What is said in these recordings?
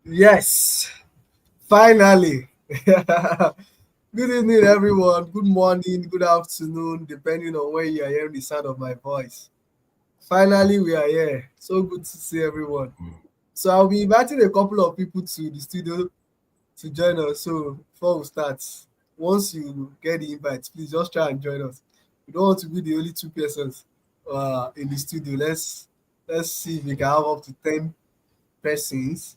Yes, finally. Good evening, everyone. Good morning, good afternoon, depending on where you are hearing the sound of my voice. Finally, we are here. So good to see everyone. So I'll be inviting a couple of people to the studio to join us. So before we start, once you get the invite, please just try and join us. We don't want to be the only two persons in the studio. Let's see if we can have up to 10 persons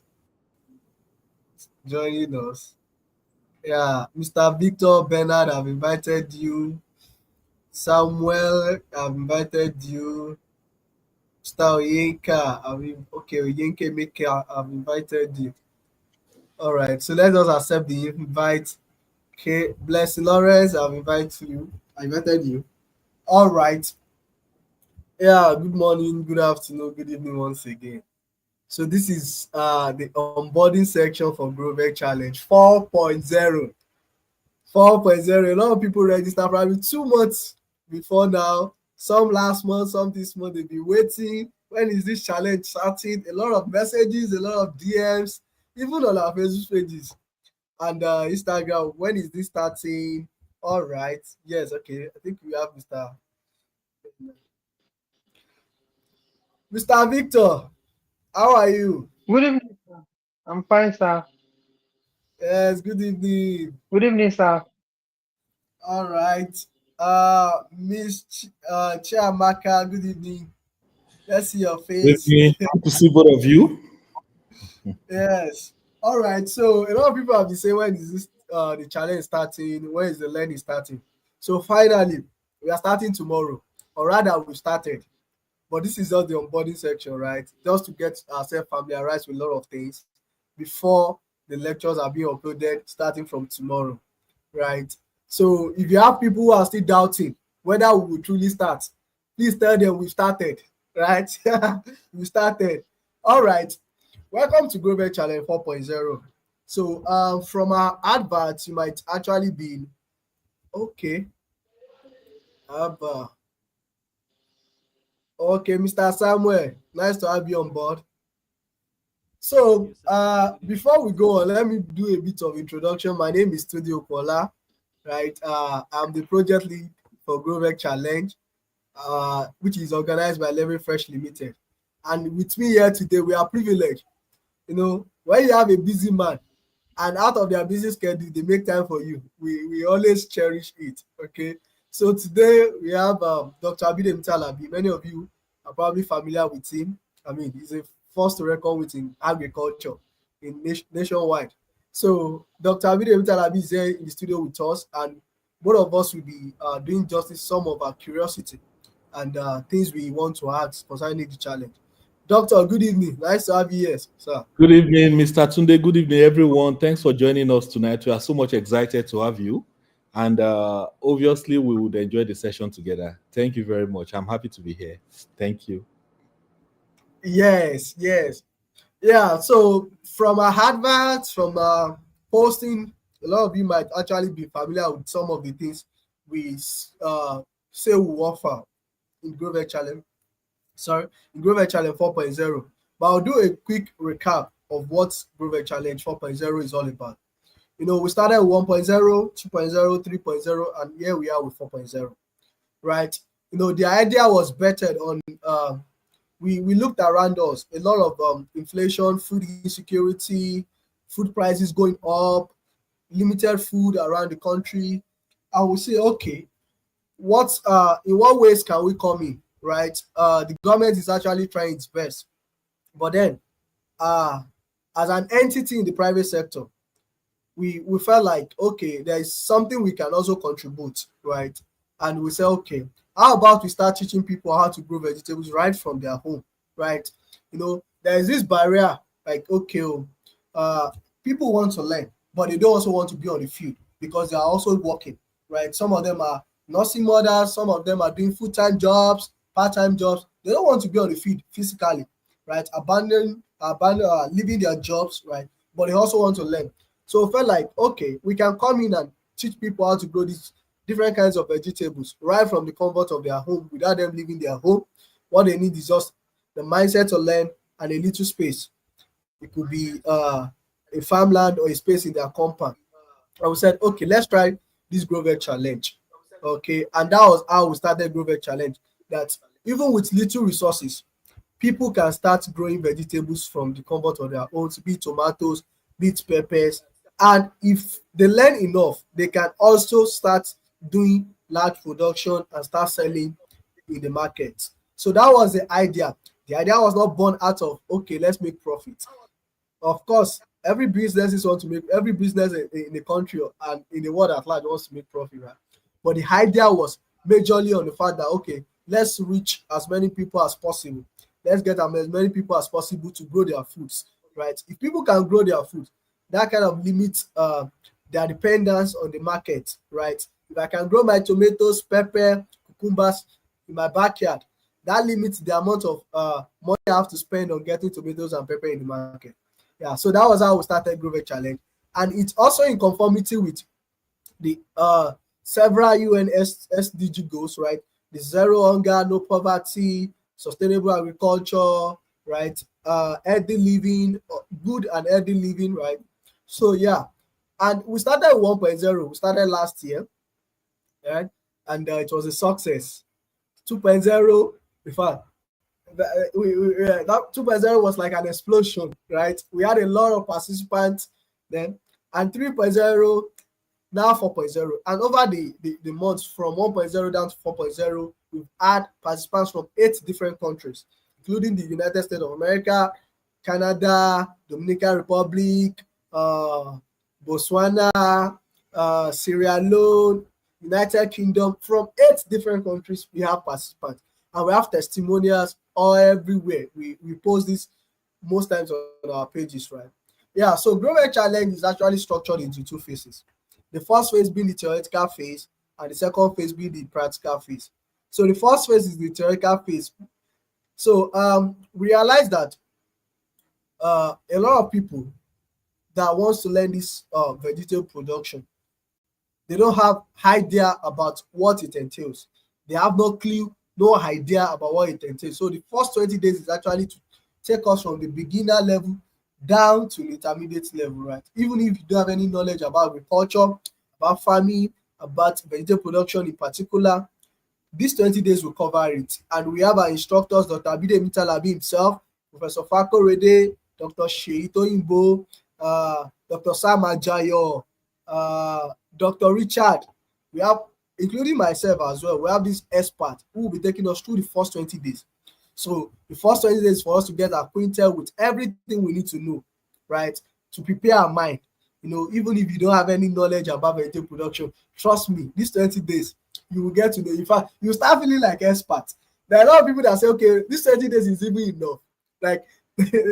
joining us. Yeah, Mr. Victor Bernard, I've invited you. Samuel, I've invited you. Mr. Oyenka, okay, Oyenke Maker, I've invited you. All right, so let's just accept the invite. Okay, Blessing Lawrence, I've invited you. I invited you. All right. Yeah, good morning, good afternoon, good evening once again. So this is the onboarding section for GrowVeg Challenge 4.0. 4.0. A lot of people register probably 2 months before now. Some last month, some this month. They've been waiting. When is this challenge starting? A lot of messages, a lot of DMs, even on our Facebook pages and Instagram. When is this starting? All right. Yes. Okay. I think we have Mr. Victor. How are you? Good evening, sir. I'm fine, sir. Yes. Good evening. Good evening, sir. All right. Miss Chiamaka. Good evening. Let's see your With face. me, good to see both of you. Yes. All right. So a lot of people have been saying, when is this the challenge starting? When is the learning starting? So finally, we are starting tomorrow, or rather, we started. But this is just the onboarding section, right? Just to get ourselves familiarized with a lot of things before the lectures are being uploaded starting from tomorrow, right? So if you have people who are still doubting whether we will truly start, please tell them we started, right? We started. All right. Welcome to GrowVeg Challenge 4.0. So from our adverts, you might actually be okay. Abba. Okay, Mr. Samuel, nice to have you on board. So before we go on, let me do a bit of introduction. My name is Studio Kola, right? I'm the project lead for GrowVeg Challenge, which is organized by Level Fresh Limited. And with me here today, we are privileged. When you have a busy man and out of their busy schedule, they make time for you. We always cherish it. Okay. So today we have Dr. Abidem Talabi. Many of you are probably familiar with him. I mean, he's a force to reckon with in agriculture in nationwide. So Dr. Abidem Talabi is here in the studio with us, and both of us will be doing justice some of our curiosity and things we want to ask concerning the challenge. Doctor, good evening. Nice to have you here, sir. Good evening, Mr. Tunde. Good evening, everyone. Thanks for joining us tonight. We are so much excited to have you. And obviously, we would enjoy the session together. Thank you very much. I'm happy to be here. Thank you. Yes, yes. Yeah, so from our adverts, from posting, a lot of you might actually be familiar with some of the things we say we offer in GrowVeg Challenge. Sorry, in GrowVeg Challenge 4.0. But I'll do a quick recap of what GrowVeg Challenge 4.0 is all about. We started with 1.0, 2.0, 3.0, and here we are with 4.0, right? The idea was bettered on we looked around us, a lot of inflation, food insecurity, food prices going up, limited food around the country. I would say, okay, in what ways can we come in, right? The government is actually trying its best, but then uh as an entity in the private sector, we felt like, okay, there is something we can also contribute, right? And we say, okay, how about we start teaching people how to grow vegetables right from their home, right? There is this barrier, like, okay, uh people want to learn, but they don't also want to be on the field because they are also working, right? Some of them are nursing mothers, some of them are doing full-time jobs, part-time jobs. They don't want to be on the field physically, right? Leaving their jobs, right? But they also want to learn. So I felt like, okay, we can come in and teach people how to grow these different kinds of vegetables right from the comfort of their home without them leaving their home. What they need is just the mindset to learn and a little space. It could be a farmland or a space in their compound. And we said, okay, let's try this GrowVeg challenge. Okay, and that was how we started GrowVeg challenge. That even with little resources, people can start growing vegetables from the comfort of their homes, be it tomatoes, be it peppers. And if they learn enough, they can also start doing large production and start selling in the market. So that was the idea. The idea was not born out of, okay, let's make profit. Of course, every business is want to make, every business in the country and in the world at large wants to make profit, right? But the idea was majorly on the fact that, okay, let's reach as many people as possible. Let's get as many people as possible to grow their foods, right? If people can grow their food, that kind of limits their dependence on the market, right? If I can grow my tomatoes, pepper, cucumbers in my backyard, that limits the amount of money I have to spend on getting tomatoes and pepper in the market. Yeah, so that was how we started GrowVeg Challenge, and it's also in conformity with the several UN SDG goals, right? The zero hunger, no poverty, sustainable agriculture, right? Healthy living, good and healthy living, right? So yeah, and we started 1.0. We started last year, right? And it was a success. 2.0, in fact, that 2.0 was like an explosion, right? We had a lot of participants then, and 3.0, now 4.0. And over the months from 1.0 down to 4.0, we've had participants from 8 different countries, including the United States of America, Canada, Dominican Republic, Botswana, Sierra Leone, United Kingdom. From 8 different countries, we have participants. And we have testimonials all everywhere. We post this most times on our pages, right? Yeah, so GrowVeg Challenge is actually structured into 2 phases. The first phase being the theoretical phase, and the second phase being the practical phase. So the first phase is the theoretical phase. So we realized that a lot of people that wants to learn this vegetable production, they don't have idea about what it entails. They have no clue, no idea about what it entails. So the first 20 days is actually to take us from the beginner level down to the intermediate level, right? Even if you don't have any knowledge about agriculture, about farming, about vegetable production in particular, these 20 days will cover it. And we have our instructors, Dr. Abide Mitalabi himself, Professor Fako Rede, Dr. Sheito Imbo, Dr. Sam Ajayo, Dr. Richard. We have, including myself as well, we have this expert who will be taking us through the first 20 days. So the first 20 days for us to get acquainted with everything we need to know, right? To prepare our mind. You know, even if you don't have any knowledge about vegetable production, trust me, these 20 days, you will get to know. In fact, you start feeling like experts. There are a lot of people that say, okay, this 20 days is even enough. Like,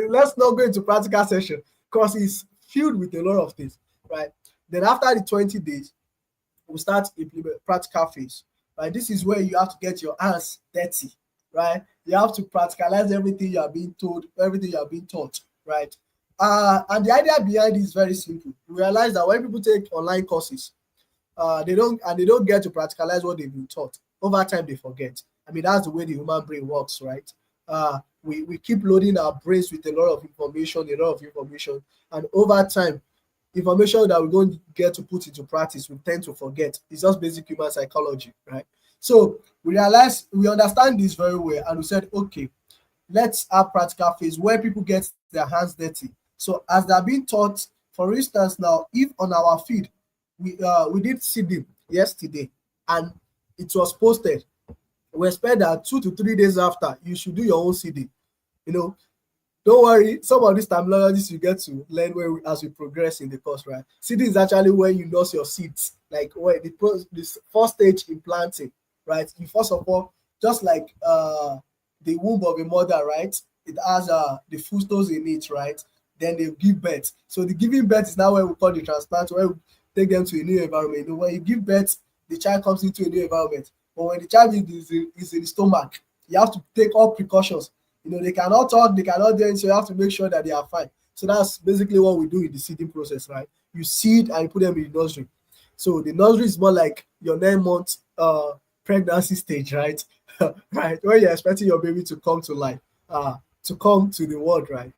let's not go into practical session because it's filled with a lot of things, right? Then after the 20 days, we'll start implement practical phase, right? This is where you have to get your hands dirty, right? You have to practicalize everything you are being told, everything you are being taught, right? And the idea behind it is very simple. We realize that when people take online courses, they don't get to practicalize what they've been taught. Over time, they forget. I mean, that's the way the human brain works, right? We keep loading our brains with a lot of information, and over time, information that we don't get to put into practice, we tend to forget. It's just basic human psychology, right? So we understand this very well, and we said, okay, let's have practical phase where people get their hands dirty. So as they're being taught, for instance, now, if on our feed, we did seeding yesterday, and it was posted, we expect that 2 to 3 days after, you should do your own seeding. You know, don't worry, some of these terminologies you get to learn as we progress in the course, right? Seeding is actually when you nurse your seeds, like when this first stage in planting, right? You first of all, just like the womb of a mother, right? It has the fructose in it, right? Then they give birth. So the giving birth is now what we call the transplant, where we take them to a new environment. You know, when you give birth, the child comes into a new environment. But when the child is in the stomach, you have to take all precautions. You know, they cannot talk, they cannot do anything, so you have to make sure that they are fine. So that's basically what we do in the seeding process, right? You seed and you put them in the nursery. So the nursery is more like your 9-month pregnancy stage, right? Right, when you're expecting your baby to come to life, to come to the world, right?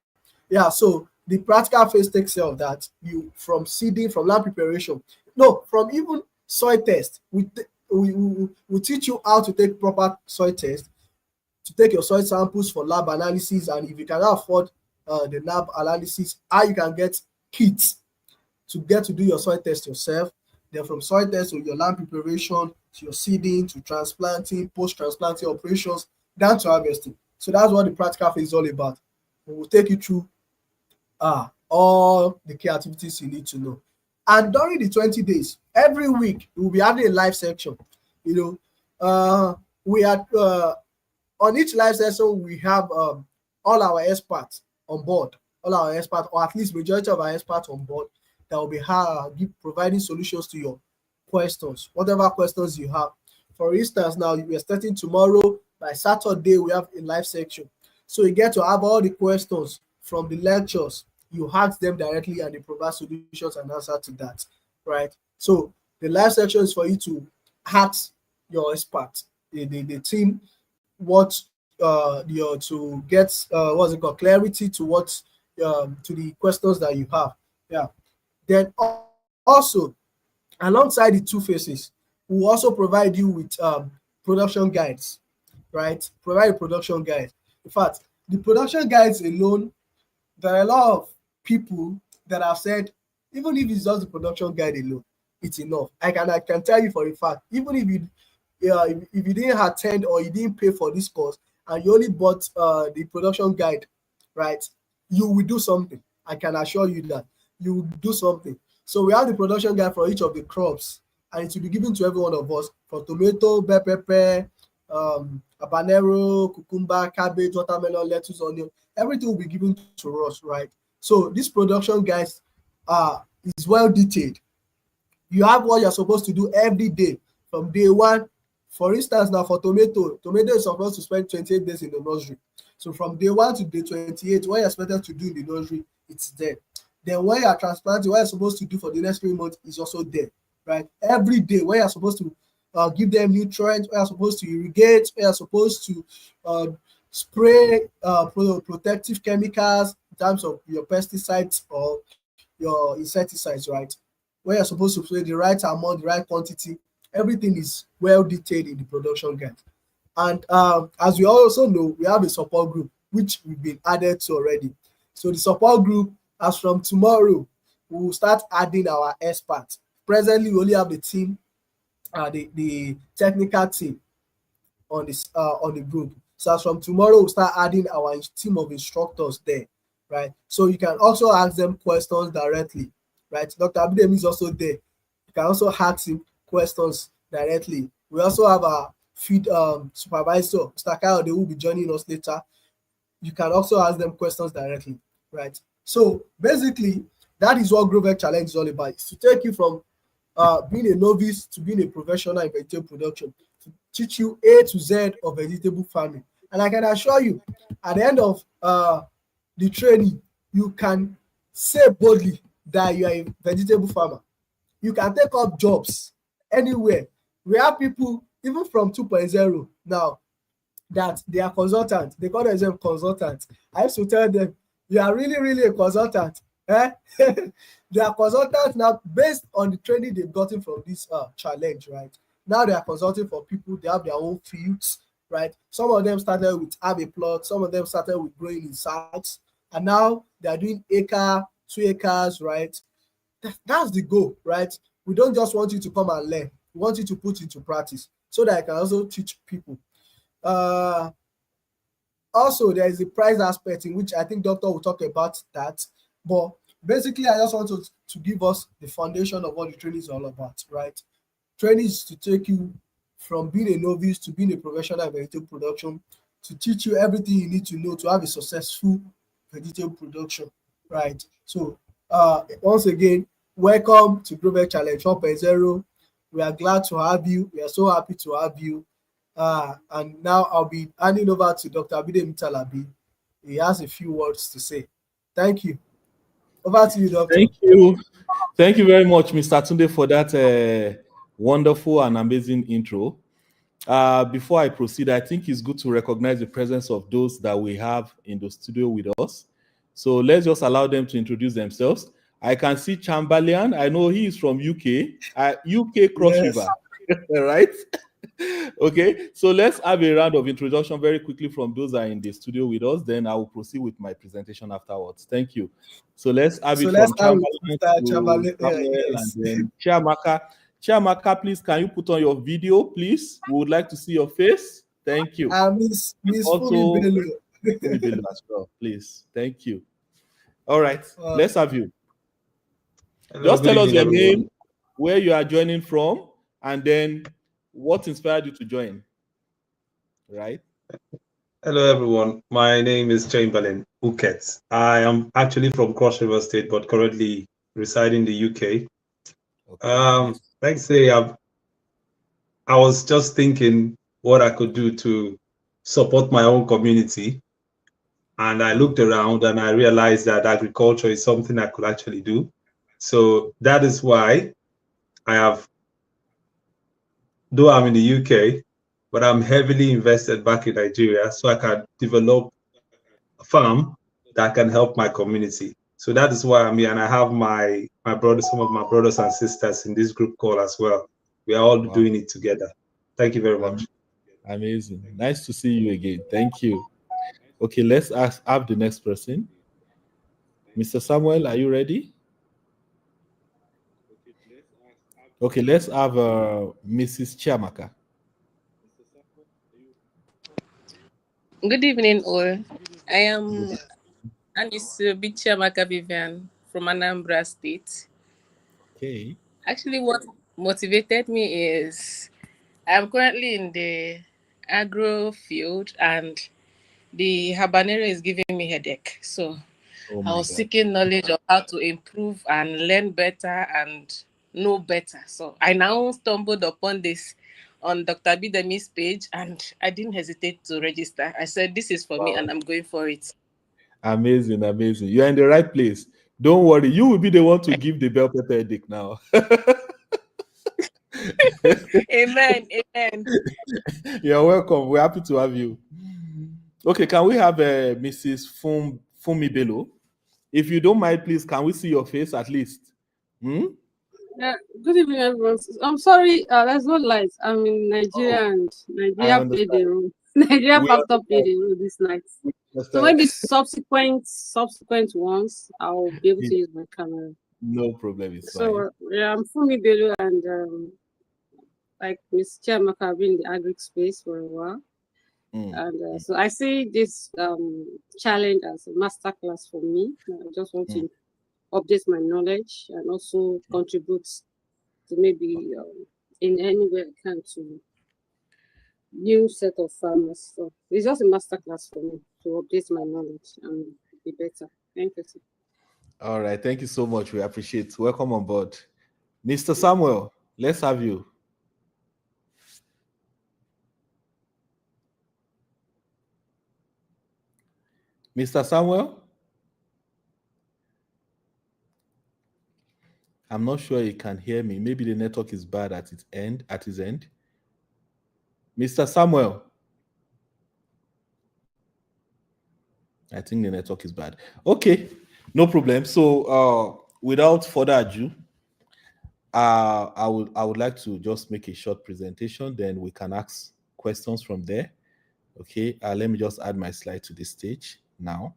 Yeah, so The practical phase takes care of that. You from seeding, from land preparation, no, from even soil test. We teach you how to take proper soil test, to take your soil samples for lab analysis, and if you cannot afford the lab analysis, how you can get kits to get to do your soil test yourself. Then from soil test to your land preparation, to your seeding, to transplanting, post-transplanting operations, down to harvesting. So that's what the practical phase is all about. We will take you through all the key activities you need to know. And during the 20 days, every week, we'll be having a live section. You know, we are on each live session, we have all our experts on board, all our experts, or at least majority of our experts on board, that will be providing solutions to your questions, whatever questions you have. For instance, now we are starting tomorrow. By Saturday, we have a live section. So you get to have all the questions from the lectures. You ask them directly and they provide solutions and answer to that, right? So the live section is for you to ask your expert, the team, what to get what's it called, clarity to what to the questions that you have. Yeah. Then also, alongside the two phases, we'll also provide you with production guides, right? Provide a production guide. In fact, the production guides alone, there are a lot of people that have said, even if it's just the production guide alone, it's enough. I can tell you for a fact, even if you didn't attend or you didn't pay for this course and you only bought the production guide, right, you will do something. I can assure you that you will do something. So we have the production guide for each of the crops, and it will be given to every one of us for tomato, bell pepper, habanero, cucumber, cabbage, watermelon, lettuce, onion. Everything will be given to us, right? So this production guide is well detailed. You have what you're supposed to do every day from day one. For instance, now for tomato is supposed to spend 28 days in the nursery. So from day 1 to day 28, what you're expected to do in the nursery, it's there. Then when you're transplanting, what you're supposed to do for the next 3 months is also there, right? Every day, where you're supposed to give them nutrients, where you're supposed to irrigate, where you're supposed to spray protective chemicals in terms of your pesticides or your insecticides, right? Where you're supposed to spray the right amount, the right quantity. Everything is well detailed in the production guide. And as we also know, we have a support group, which we've been added to already. So the support group, as from tomorrow, we will start adding our experts. Presently, we only have the team, the technical team on the group. So as from tomorrow, we'll start adding our team of instructors there, right? So you can also ask them questions directly, right? Dr. Abidemi is also there. You can also ask him questions directly. We also have our feed supervisor, Mr. Kyle, they will be joining us later. You can also ask them questions directly, right? So basically, that is what GrowVeg Challenge is all about. It's to take you from being a novice to being a professional in vegetable production, to teach you A to Z of vegetable farming. And I can assure you, at the end of the training, you can say boldly that you are a vegetable farmer. You can take up jobs anywhere. We have people, even from 2.0 now, that they are consultants. They call themselves consultants. I used to tell them, you are really, really a consultant. Eh? They are consultants now based on the training they've gotten from this challenge, right? Now they are consulting for people, they have their own fields, right? Some of them started with have a plot, some of them started with growing in sacks, and now they are doing 2 acres, right? That's the goal, right? We don't just want you to come and learn. We want you to put into practice so that I can also teach people. Also, there is a price aspect in which I think Doctor will talk about that. But basically, I just want to give us the foundation of what the training is all about, right? Training is to take you from being a novice to being a professional in vegetable production, to teach you everything you need to know to have a successful vegetable production, right? So, once again, welcome to GrowVeg Challenge 4.0. We are glad to have you. We are so happy to have you. And now I'll be handing over to Dr. Abidemi Talabi. He has a few words to say. Thank you. Over to you, Doctor. Thank you. Thank you very much, Mr. Tunde, for that wonderful and amazing intro. Before I proceed, I think it's good to recognize the presence of those that we have in the studio with us. So let's just allow them to introduce themselves. I can see Chamberlain. I know he is from UK, UK Cross Yes. River, right? Okay, so let's have a round of introduction very quickly from those that are in the studio with us. Then I will proceed with my presentation afterwards. Thank you. So let's have So it let's from have Chamberlain Mr. to Chamberlain. Samuel Yes. and then Chiamaka. Chiamaka, please, can you put on your video, please? We would like to see your face. Thank you. Miss Fumi Also, Bello. Fumi Bello as well, please. Thank you. All right, Uh, let's have you. Hello, Just good tell us evening, your everyone. name, where you are joining from, and then what inspired you to join. Right? Hello, everyone. My name is Chamberlain Uket. I am actually from Cross River State, but currently reside in the UK. Okay. Like I say, I was just thinking what I could do to support my own community. And I looked around and I realized that agriculture is something I could actually do. So that is why I have, though I'm in the UK, but I'm heavily invested back in Nigeria so I can develop a farm that can help my community. So that is why I'm here. And I have my brothers, some of my brothers and sisters in this group call as well. We are all doing it together. Thank you very much. Amazing. Nice to see you again. Thank you. Okay, let's have the next person. Mr. Samuel, are you ready? Okay, let's have Mrs. Chiamaka. Good evening, all. I am Anisu Bichiamaka Vivian from Anambra State. Okay. Actually, what motivated me is I'm currently in the agro field and the habanero is giving me headache. So I was seeking knowledge of how to improve and learn better and know better. So I now stumbled upon this on Dr. Bidemi's page and I didn't hesitate to register. I said, this is for me and I'm going for it. Amazing, amazing. You're in the right place. Don't worry. You will be the one to give the bell pepper headache now. Amen. Amen. You're welcome. We're happy to have you. Okay, can we have Mrs. Fumi Bello? If you don't mind, please, can we see your face at least? Yeah, good evening, everyone. I'm sorry, there's no light. I'm in Nigeria and Nigeria played the role. Nigeria factor played the role this night. So maybe subsequent ones, I'll be able to use my camera. No problem, it's fine. Yeah, I'm Fumi Bello and like Miss Chiamaka, I've been in the agri space for a while. And so I see this challenge as a masterclass for me. I just want to update my knowledge and also contribute to maybe in any way I can to new set of farmers. So it's just a masterclass for me to update my knowledge and be better. Thank you. All right, thank you so much. We appreciate it. Welcome on board. Mr. Samuel, let's have you. Mr. Samuel? I'm not sure he can hear me. Maybe the network is bad at its end, Mr. Samuel. I think the network is bad. Okay, no problem. So without further ado, I would like to just make a short presentation, then we can ask questions from there. Okay, let me just add my slide to the stage now.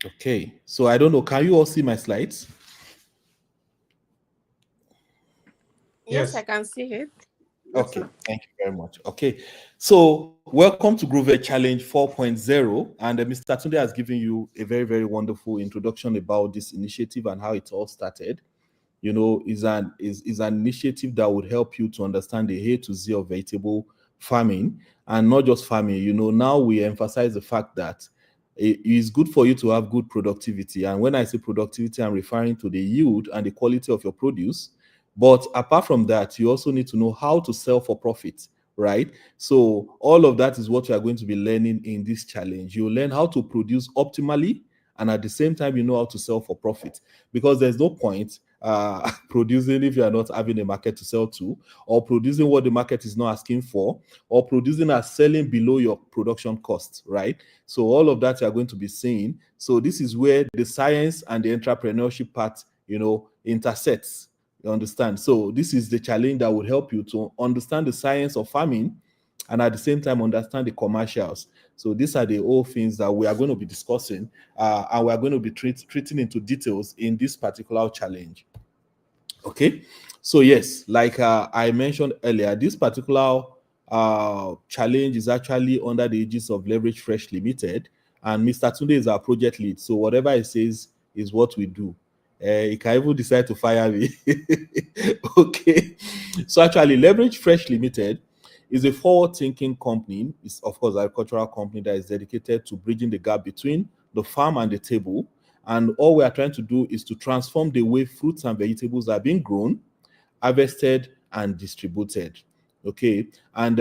Okay, so I don't know, can you all see my slides? Yes, I can see it. Okay, thank you very much. Okay, so welcome to GrowVeg Challenge 4.0, and Mr. Tunde has given you a very, very wonderful introduction about this initiative and how it all started. You know, is an initiative that would help you to understand the A to Z of vegetable farming, and not just farming. You know, now we emphasize the fact that it is good for you to have good productivity, and when I say productivity, I'm referring to the yield and the quality of your produce. But apart from that, you also need to know how to sell for profit, right? So all of that is what you are going to be learning in this challenge. You'll learn how to produce optimally, and at the same time, you know how to sell for profit. Because there's no point producing if you are not having a market to sell to, or producing what the market is not asking for, or producing and selling below your production costs, right? So all of that you are going to be seeing. So this is where the science and the entrepreneurship part, intersects. You understand? So this is the challenge that would help you to understand the science of farming and at the same time understand the commercials. So these are the all things that we are going to be discussing, and we are going to be treating into details in this particular challenge. Okay, so yes, like I mentioned earlier, this particular challenge is actually under the aegis of Leverage Fresh Limited, and Mr. Tunde is our project lead. So whatever he says is what we do. He can even decide to fire me. Okay, so actually, Leverage Fresh Limited is a forward-thinking company. It's of course an agricultural company that is dedicated to bridging the gap between the farm and the table. And all we are trying to do is to transform the way fruits and vegetables are being grown, harvested, and distributed. Okay, and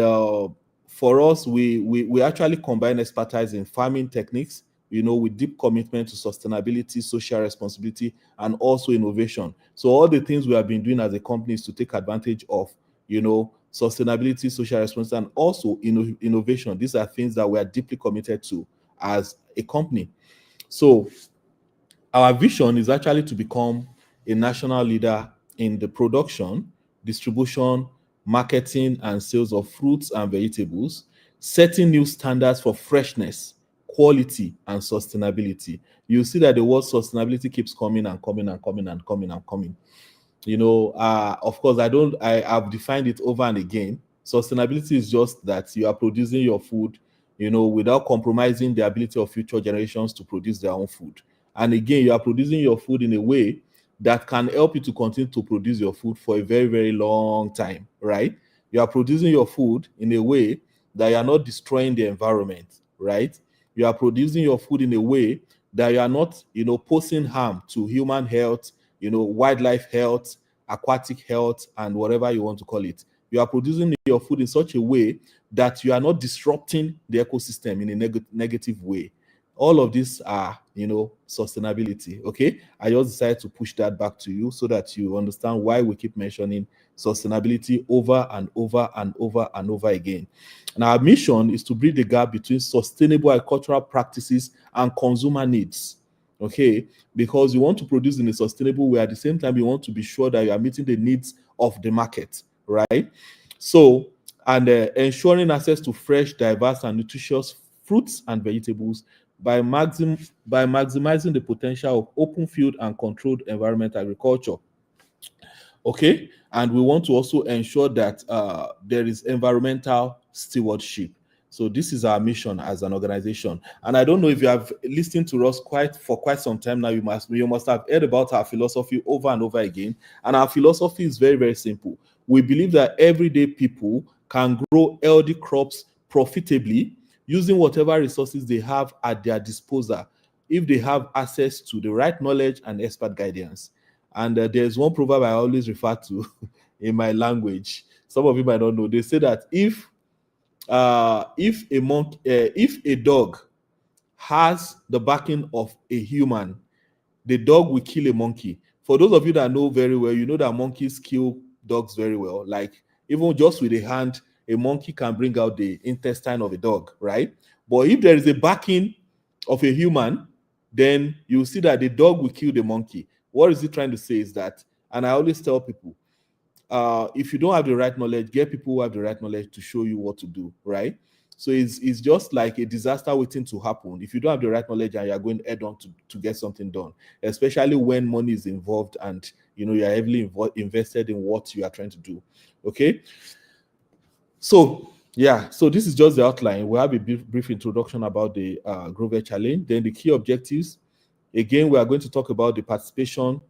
for us, we actually combine expertise in farming techniques, with deep commitment to sustainability, social responsibility, and also innovation. So all the things we have been doing as a company is to take advantage of, sustainability, social responsibility, and also innovation. These are things that we are deeply committed to as a company. So our vision is actually to become a national leader in the production, distribution, marketing, and sales of fruits and vegetables, setting new standards for freshness, quality, and sustainability. You see that the word sustainability keeps coming and coming and coming and coming and coming. Of course, I've defined it over and again. Sustainability is just that you are producing your food, without compromising the ability of future generations to produce their own food. And again, you are producing your food in a way that can help you to continue to produce your food for a very, very long time, right? You are producing your food in a way that you are not destroying the environment, right? You are producing your food in a way that you are not, posing harm to human health, wildlife health, aquatic health, and whatever you want to call it. You are producing your food in such a way that you are not disrupting the ecosystem in a negative way. All of these are, sustainability. Okay, I just decided to push that back to you so that you understand why we keep mentioning sustainability over and over and over and over again. And our mission is to bridge the gap between sustainable agricultural practices and consumer needs. Okay, because you want to produce in a sustainable way, at the same time you want to be sure that you are meeting the needs of the market, right? So, and ensuring access to fresh, diverse, and nutritious fruits and vegetables by maximizing the potential of open field and controlled environment agriculture. Okay, and we want to also ensure that there is environmental stewardship. So this is our mission as an organization. And I don't know if you have listened to us for quite some time now. You must have heard about our philosophy over and over again. And our philosophy is very, very simple. We believe that everyday people can grow healthy crops profitably using whatever resources they have at their disposal if they have access to the right knowledge and expert guidance. And there's one proverb I always refer to in my language. Some of you might not know. They say that if a dog has the backing of a human, the dog will kill a monkey. For those of you that know very well, you know that monkeys kill dogs very well. Like even just with a hand, a monkey can bring out the intestine of a dog, right? But if there is a backing of a human, then you see that the dog will kill the monkey. What is he trying to say is that, and I always tell people, if you don't have the right knowledge, get people who have the right knowledge to show you what to do, right? So it's just like a disaster waiting to happen if you don't have the right knowledge and you're going head on to get something done, especially when money is involved and you're heavily invested in what you are trying to do. Okay, so yeah, so this is just the outline. We'll have a brief introduction about the GrowVeg challenge, then the key objectives. Again, we are going to talk about the participation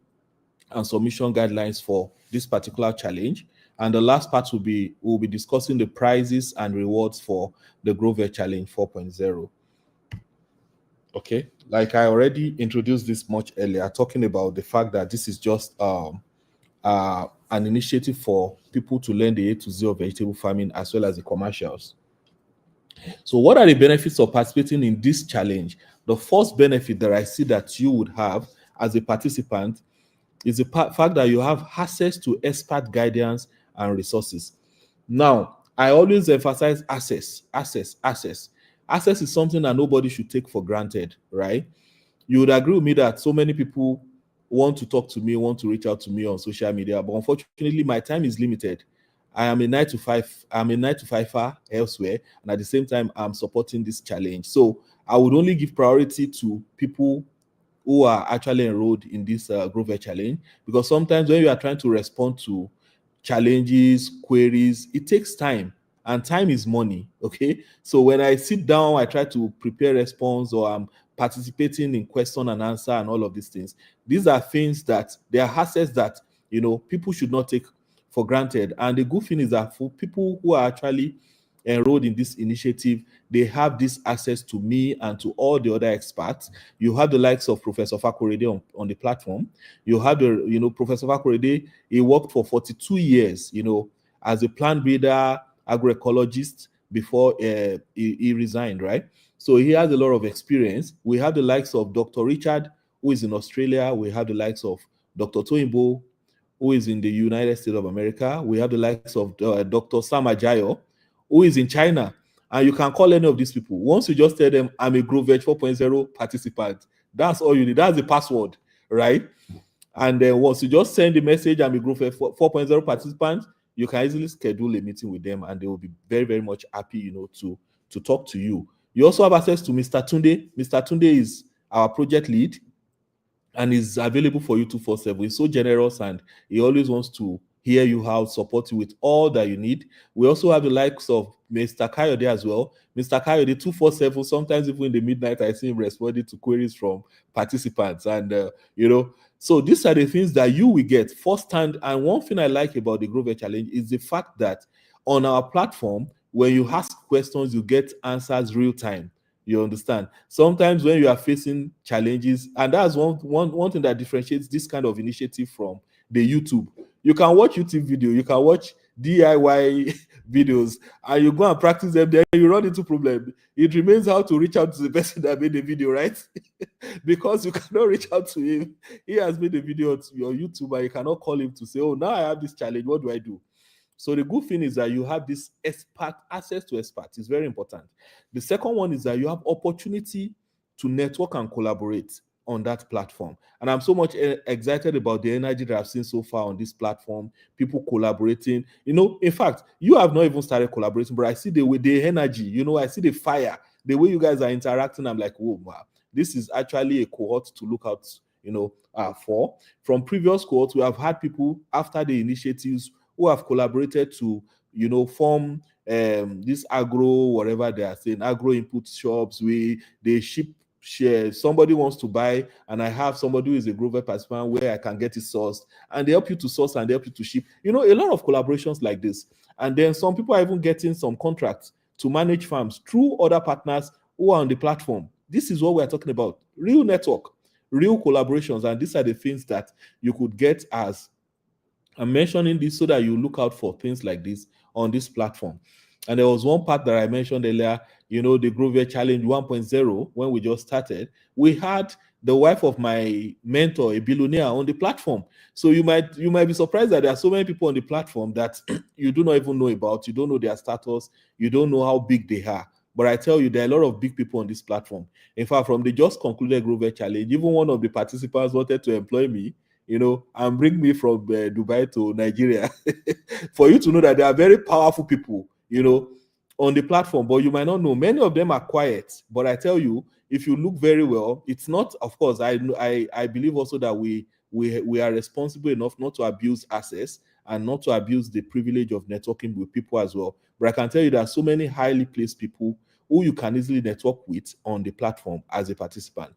and submission guidelines for this particular challenge. And the last part we'll be discussing the prizes and rewards for the GrowVeg Challenge 4.0. Okay, like I already introduced this much earlier, talking about the fact that this is just an initiative for people to learn the A to Z of vegetable farming as well as the commercials. So what are the benefits of participating in this challenge? The first benefit that I see that you would have as a participant is the fact that you have access to expert guidance and resources. Now, I always emphasize access. Access is something that nobody should take for granted, right? You would agree with me that so many people want to talk to me, want to reach out to me on social media, but unfortunately, my time is limited. I am a 9 to 5. I'm a 9 to 5 elsewhere, and at the same time, I'm supporting this challenge. So I would only give priority to people who are actually enrolled in this GrowVeg challenge, because sometimes when you are trying to respond to challenges, queries, it takes time, and time is money. Okay, so when I sit down, I try to prepare response, or I'm participating in question and answer and all of these things. These are things that they are assets that people should not take for granted. And the good thing is that for people who are actually enrolled in this initiative, they have this access to me and to all the other experts. You have the likes of Professor Fakorede on the platform. You have the, Professor Fakorede, he worked for 42 years, as a plant breeder, agroecologist before he resigned, right? So he has a lot of experience. We have the likes of Dr. Richard, who is in Australia. We have the likes of Dr. Toimbo, who is in the United States of America. We have the likes of Dr. Sam Ajayo, who is in China. And you can call any of these people. Once you just tell them, I'm a GrowVeg 4.0 participant, that's all you need. That's the password, right? And then once you just send the message, I'm a GrowVeg 4.0 participant, you can easily schedule a meeting with them, and they will be very, very much happy, to talk to you. You also have access to Mr. Tunde. Mr. Tunde is our project lead, and is available for you 247. He's so generous, and he always wants to hear you out, support you with all that you need. We also have the likes of Mr. Kayode as well. Mr. Kayode 247, sometimes even in the midnight, I see him responding to queries from participants. And, so these are the things that you will get firsthand. And one thing I like about the GrowVeg Challenge is the fact that on our platform, when you ask questions, you get answers real time. You understand? Sometimes when you are facing challenges, and that's one thing that differentiates this kind of initiative from the YouTube. You can watch YouTube video, you can watch DIY videos, and you go and practice them, then you run into problem. It remains how to reach out to the person that made the video, right? Because you cannot reach out to him. He has made a video to your YouTuber. You cannot call him to say, oh, now I have this challenge. What do I do? So the good thing is that you have this access to experts. It's very important. The second one is that you have opportunity to network and collaborate on that platform. And I'm so much excited about the energy that I've seen so far on this platform, people collaborating. In fact, you have not even started collaborating, but I see the energy, I see the fire, the way you guys are interacting. I'm like, oh, wow, this is actually a cohort to look out, for. From previous cohorts, we have had people after the initiatives who have collaborated to, form this whatever they are saying, agro input shops. They ship shares. Somebody wants to buy, and I have somebody who is a GrowVeg participant where I can get it sourced, and they help you to source and they help you to ship. A lot of collaborations like this. And then some people are even getting some contracts to manage farms through other partners who are on the platform. This is what we're talking about. Real network, real collaborations. And these are the things that you could get as I'm mentioning this so that you look out for things like this on this platform. And there was one part that I mentioned earlier, the GrowVeg Challenge 1.0, when we just started, we had the wife of my mentor, a billionaire, on the platform. So you might be surprised that there are so many people on the platform that you do not even know about. You don't know their status. You don't know how big they are. But I tell you, there are a lot of big people on this platform. In fact, from the just concluded GrowVeg Challenge, even one of the participants wanted to employ me, and bring me from Dubai to Nigeria for you to know that there are very powerful people, on the platform, but you might not know. Many of them are quiet, but I tell you, if you look very well, it's not, of course, I believe also that we are responsible enough not to abuse access and not to abuse the privilege of networking with people as well. But I can tell you there are so many highly placed people who you can easily network with on the platform as a participant.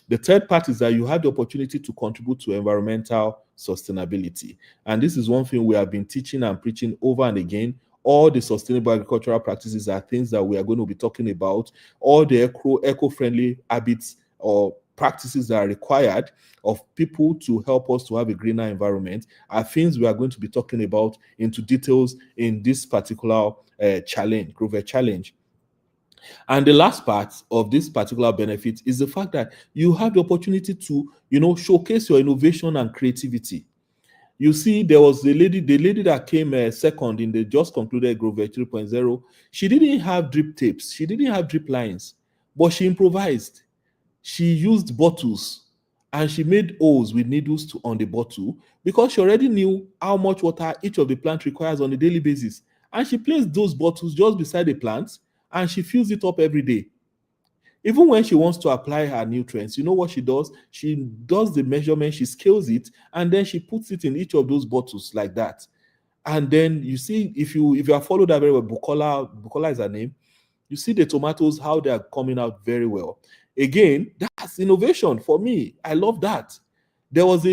The third part is that you have the opportunity to contribute to environmental sustainability. And this is one thing we have been teaching and preaching over and again. All the sustainable agricultural practices are things that we are going to be talking about. All the eco-friendly habits or practices that are required of people to help us to have a greener environment are things we are going to be talking about into details in this particular challenge, GrowVeg Challenge. And the last part of this particular benefit is the fact that you have the opportunity to, showcase your innovation and creativity. You see, there was the lady that came second in the just concluded GrowVeg 3.0. She didn't have drip tapes. She didn't have drip lines, but she improvised. She used bottles and she made holes with needles on the bottle because she already knew how much water each of the plants requires on a daily basis. And she placed those bottles just beside the plants and she fills it up every day. Even when she wants to apply her nutrients, you know what she does? She does the measurement, she scales it, and then she puts it in each of those bottles like that. And then you see, if you have followed that very well, Bukola is her name, you see the tomatoes, how they are coming out very well. Again, that's innovation for me. I love that. There was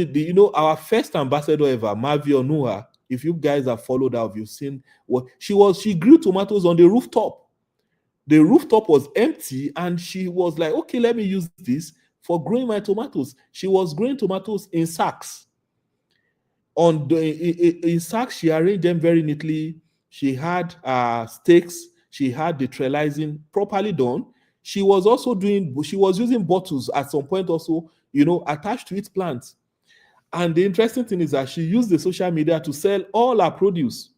our first ambassador ever, Mavio Noah. If you guys have followed her, you've seen what she grew tomatoes on the rooftop. The rooftop was empty and she was like, okay, let me use this for growing my tomatoes. She was growing tomatoes in sacks. In sacks, she arranged them very neatly. She had stakes. She had the trellising properly done. She was using bottles at some point also, attached to its plants. And the interesting thing is that she used the social media to sell all her produce.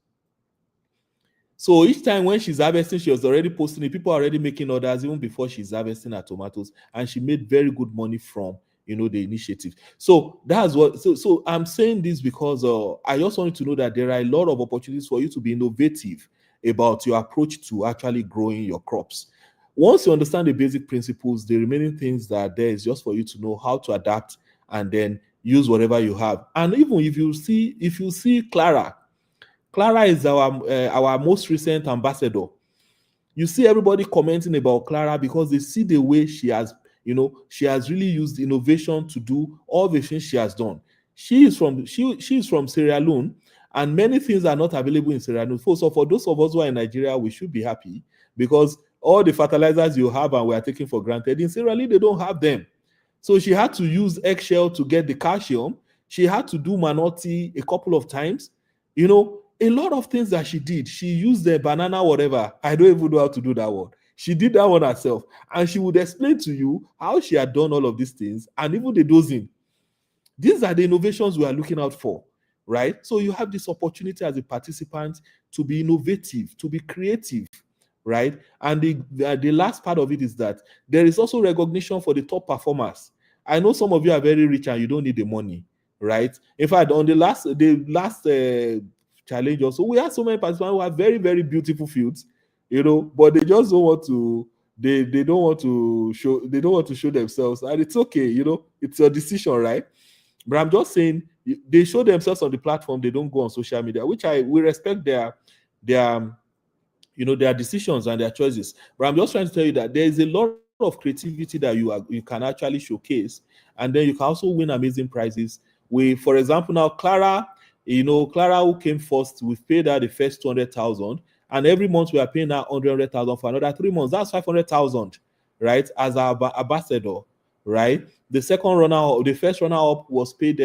So each time when she's harvesting, she was already posting it. People are already making orders even before she's harvesting her tomatoes. And she made very good money from, the initiative. So that's what, so I'm saying this because I just want you to know that there are a lot of opportunities for you to be innovative about your approach to actually growing your crops. Once you understand the basic principles, the remaining things that are there is just for you to know how to adapt and then use whatever you have. And even if you see Clara is our most recent ambassador. You see everybody commenting about Clara because they see the way she has really used innovation to do all the things she has done. She is from Sierra Leone, and many things are not available in Sierra Leone. So for those of us who are in Nigeria, we should be happy because all the fertilizers you have and we are taking for granted in Sierra Leone, they don't have them. So she had to use eggshell to get the calcium. She had to do manure tea a couple of times. A lot of things that she did. She used the banana, whatever. I don't even know how to do that one. She did that one herself. And she would explain to you how she had done all of these things and even the dosing. These are the innovations we are looking out for, right? So you have this opportunity as a participant to be innovative, to be creative, right? And the last part of it is that there is also recognition for the top performers. I know some of you are very rich and you don't need the money, right? In fact, on the last challenge also, we have so many participants who have very, very beautiful fields, but they just don't want to, they don't want to show themselves, and it's okay, it's your decision, right? But I'm just saying they show themselves on the platform, they don't go on social media, which we respect their decisions and their choices. But I'm just trying to tell you that there is a lot of creativity that you can actually showcase, and then you can also win amazing prizes. For example, now Clara who came first, we've paid her the first 200,000, and every month we are paying her 100,000 for another 3 months. That's 500,000, right? As our ambassador, right? The first runner up was paid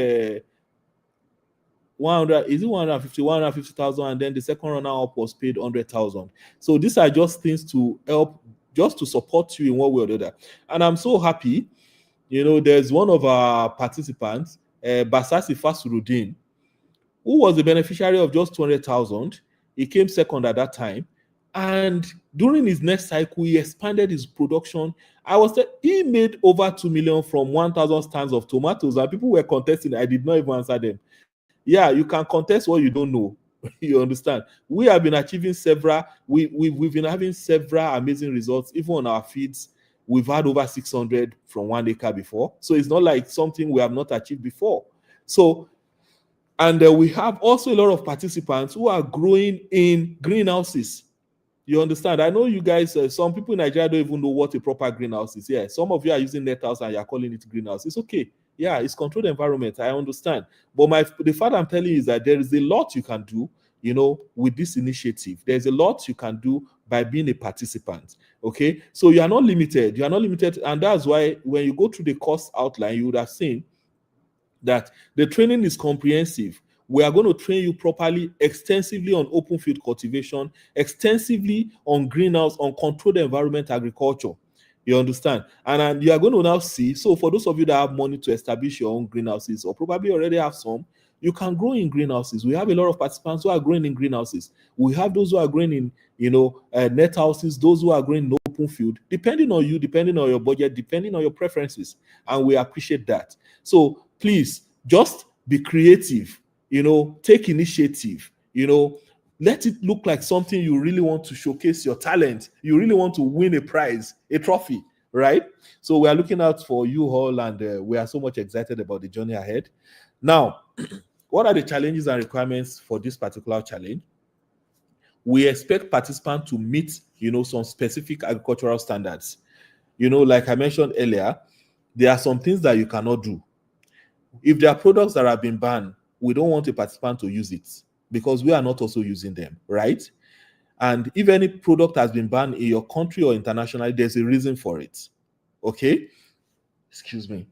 150,000, and then the second runner up was paid 100,000. So these are just things to help, just to support you in one way or the other. And I'm so happy, there's one of our participants, Basasi Fasurudin, who was the beneficiary of just 200,000. He came second at that time. And during his next cycle, he expanded his production. He made over 2 million from 1,000 stands of tomatoes, and people were contesting. I did not even answer them. Yeah, you can contest what you don't know. You understand? We have been achieving we've been having several amazing results, even on our feeds. We've had over 600 from 1 acre before. So it's not like something we have not achieved before. So, and we have also a lot of participants who are growing in greenhouses. You understand? I know you guys, some people in Nigeria don't even know what a proper greenhouse is. Yeah, some of you are using net house and you're calling it greenhouse. It's okay. Yeah, it's controlled environment. I understand. But the fact I'm telling you is that there is a lot you can do, with this initiative. There's a lot you can do by being a participant. Okay, so you are not limited. You are not limited, and that's why when you go through the course outline, you would have seen that the training is comprehensive. we are going to train you properly, extensively on open field cultivation, extensively on greenhouse, on controlled environment agriculture. You understand? And you are going to now see, so for those of you that have money to establish your own greenhouses, or probably already have some, you can grow in greenhouses. We have a lot of participants who are growing in greenhouses. We have those who are growing in, net houses, those who are growing in open field, depending on you, depending on your budget, depending on your preferences. And we appreciate that. So please, just be creative, take initiative, let it look like something you really want to showcase your talent. You really want to win a prize, a trophy, right? So we are looking out for you all, and we are so much excited about the journey ahead. Now, what are the challenges and requirements for this particular challenge? We expect participants to meet, some specific agricultural standards. Like I mentioned earlier, there are some things that you cannot do. If there are products that have been banned, we don't want a participant to use it because we are not also using them, right? And if any product has been banned in your country or internationally, there's a reason for it. Okay? Excuse me.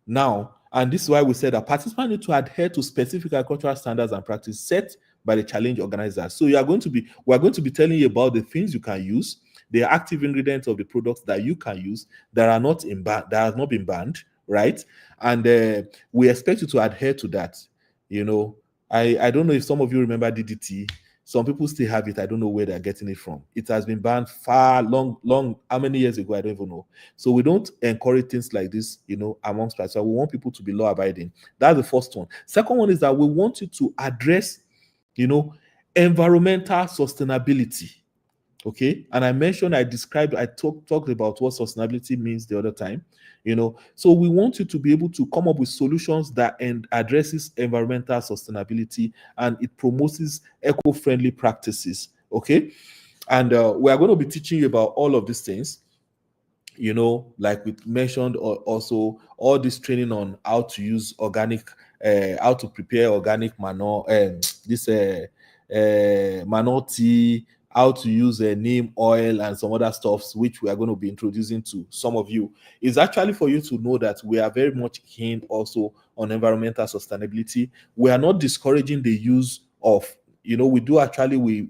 Now, and this is why we said that participants need to adhere to specific agricultural standards and practice set by the challenge organizers. So we are going to be telling you about the things you can use, the active ingredients of the products that you can use that are not that has not been banned, right? And we expect you to adhere to that. I don't know if some of you remember DDT. Some people still have it. I don't know where they're getting it from. It has been banned long, how many years ago? I don't even know. So we don't encourage things like this, amongst us. So we want people to be law abiding. That's the first one. Second one is that we want you to address, environmental sustainability. Okay. And I talked about what sustainability means the other time, so we want you to be able to come up with solutions that addresses environmental sustainability, and it promotes eco-friendly practices. Okay. And we are going to be teaching you about all of these things, like we mentioned, also all this training on how to use organic, how to prepare organic manure, manure tea, how to use neem oil and some other stuffs, which we are going to be introducing to some of you. Is actually for you to know that we are very much keen also on environmental sustainability. We are not discouraging the use of, we do actually, we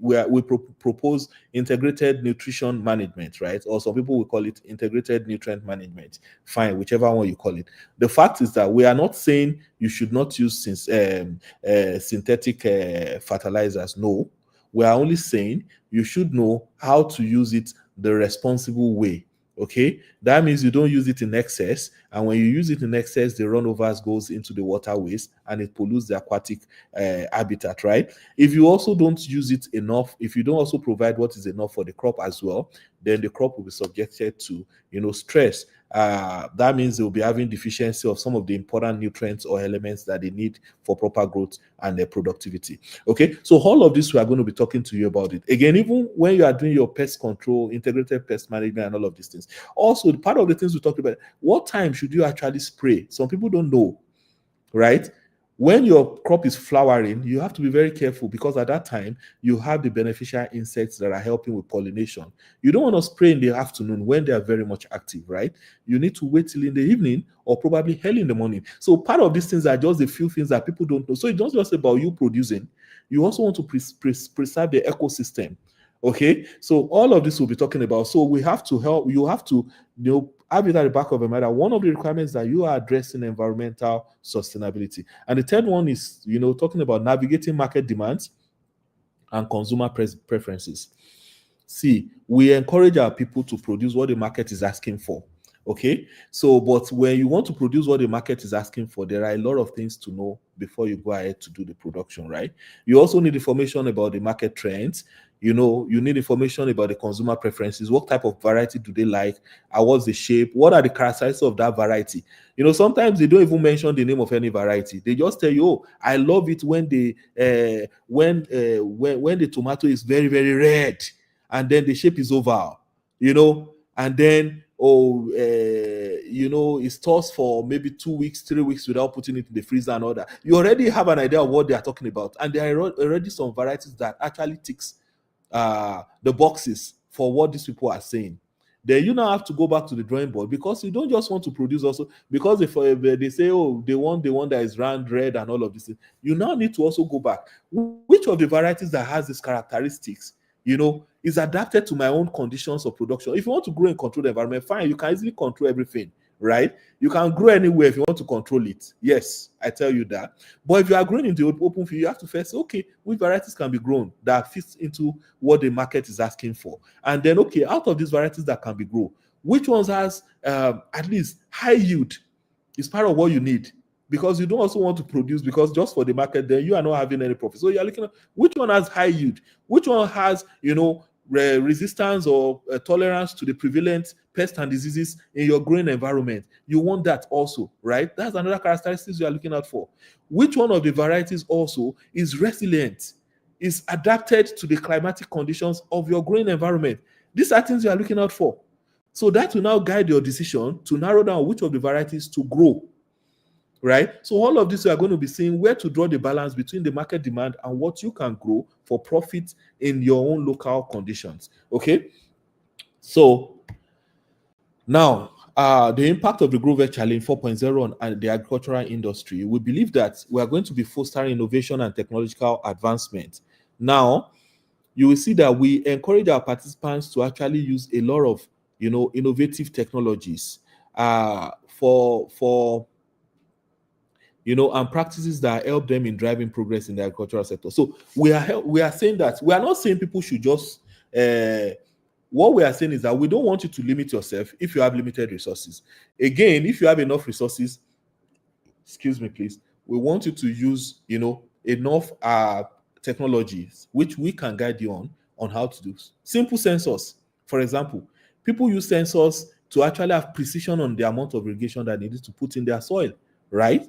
propose integrated nutrition management, right? Or some people will call it integrated nutrient management. Fine, whichever one you call it. The fact is that we are not saying you should not use synthetic fertilizers. No, we are only saying you should know how to use it the responsible way. Okay, that means you don't use it in excess, and when you use it in excess, the runovers goes into the waterways and it pollutes the aquatic habitat, right? If you also don't use it enough, if you don't also provide what is enough for the crop as well, then the crop will be subjected to, stress. That means they will be having deficiency of some of the important nutrients or elements that they need for proper growth and their productivity. Okay, so all of this we are going to be talking to you about it. Again, even when you are doing your pest control, integrated pest management, and all of these things. Also, part of the things we talked about, what time should you actually spray? Some people don't know, right? When your crop is flowering, you have to be very careful because at that time, you have the beneficial insects that are helping with pollination. You don't want to spray in the afternoon when they are very much active, right? You need to wait till in the evening or probably early in the morning. So part of these things are just a few things that people don't know. So it's not just about you producing. You also want to preserve the ecosystem. Okay, so all of this we'll be talking about. So we have to help, you have to, have it at the back of your mind that one of the requirements that you are addressing environmental sustainability. And the third one is, talking about navigating market demands and consumer preferences. See, we encourage our people to produce what the market is asking for. Okay, so but when you want to produce what the market is asking for, there are a lot of things to know before you go ahead to do the production, right? You also need information about the market trends. You need information about the consumer preferences. What type of variety do they like? What's the shape? What are the characteristics of that variety? Sometimes they don't even mention the name of any variety. They just tell you, "Oh, I love it when when the tomato is very, very red, and then the shape is oval, and then it stores for maybe 2 weeks, 3 weeks without putting it in the freezer and all that." You already have an idea of what they are talking about, and there are already some varieties that actually ticks the boxes for what these people are saying. then you now have to go back to the drawing board, because you don't just want to produce also, because if they say, oh, they want the one that is round, red, and all of this, you now need to also go back. Which of the varieties that has these characteristics, is adapted to my own conditions of production? If you want to grow in controlled environment, fine, you can easily control everything, right? You can grow anywhere if you want to control it. Yes, I tell you that. But if you are growing in the open field, you have to first say, okay, which varieties can be grown that fits into what the market is asking for? And then, okay, out of these varieties that can be grown, which ones has at least high yield is part of what you need? Because you don't also want to produce because just for the market, then you are not having any profit. So you're looking at which one has high yield, which one has, resistance or tolerance to the prevalent pests and diseases in your growing environment. You want that also, right? That's another characteristic you are looking out for. Which one of the varieties also is resilient, is adapted to the climatic conditions of your growing environment? These are things you are looking out for. So that will now guide your decision to narrow down which of the varieties to grow, right? So all of this, we are going to be seeing where to draw the balance between the market demand and what you can grow for profit in your own local conditions. Okay. So now, the impact of the GrowVeg Challenge 4.0 on the agricultural industry, we believe that we are going to be fostering innovation and technological advancement. Now, you will see that we encourage our participants to actually use a lot of, innovative technologies for and practices that help them in driving progress in the agricultural sector. So we are saying that we are not saying people should just what we are saying is that we don't want you to limit yourself if you have limited resources. Again, if you have enough resources, excuse me, please, we want you to use, enough technologies which we can guide you on how to do. Simple sensors, for example, people use sensors to actually have precision on the amount of irrigation that they need to put in their soil, right?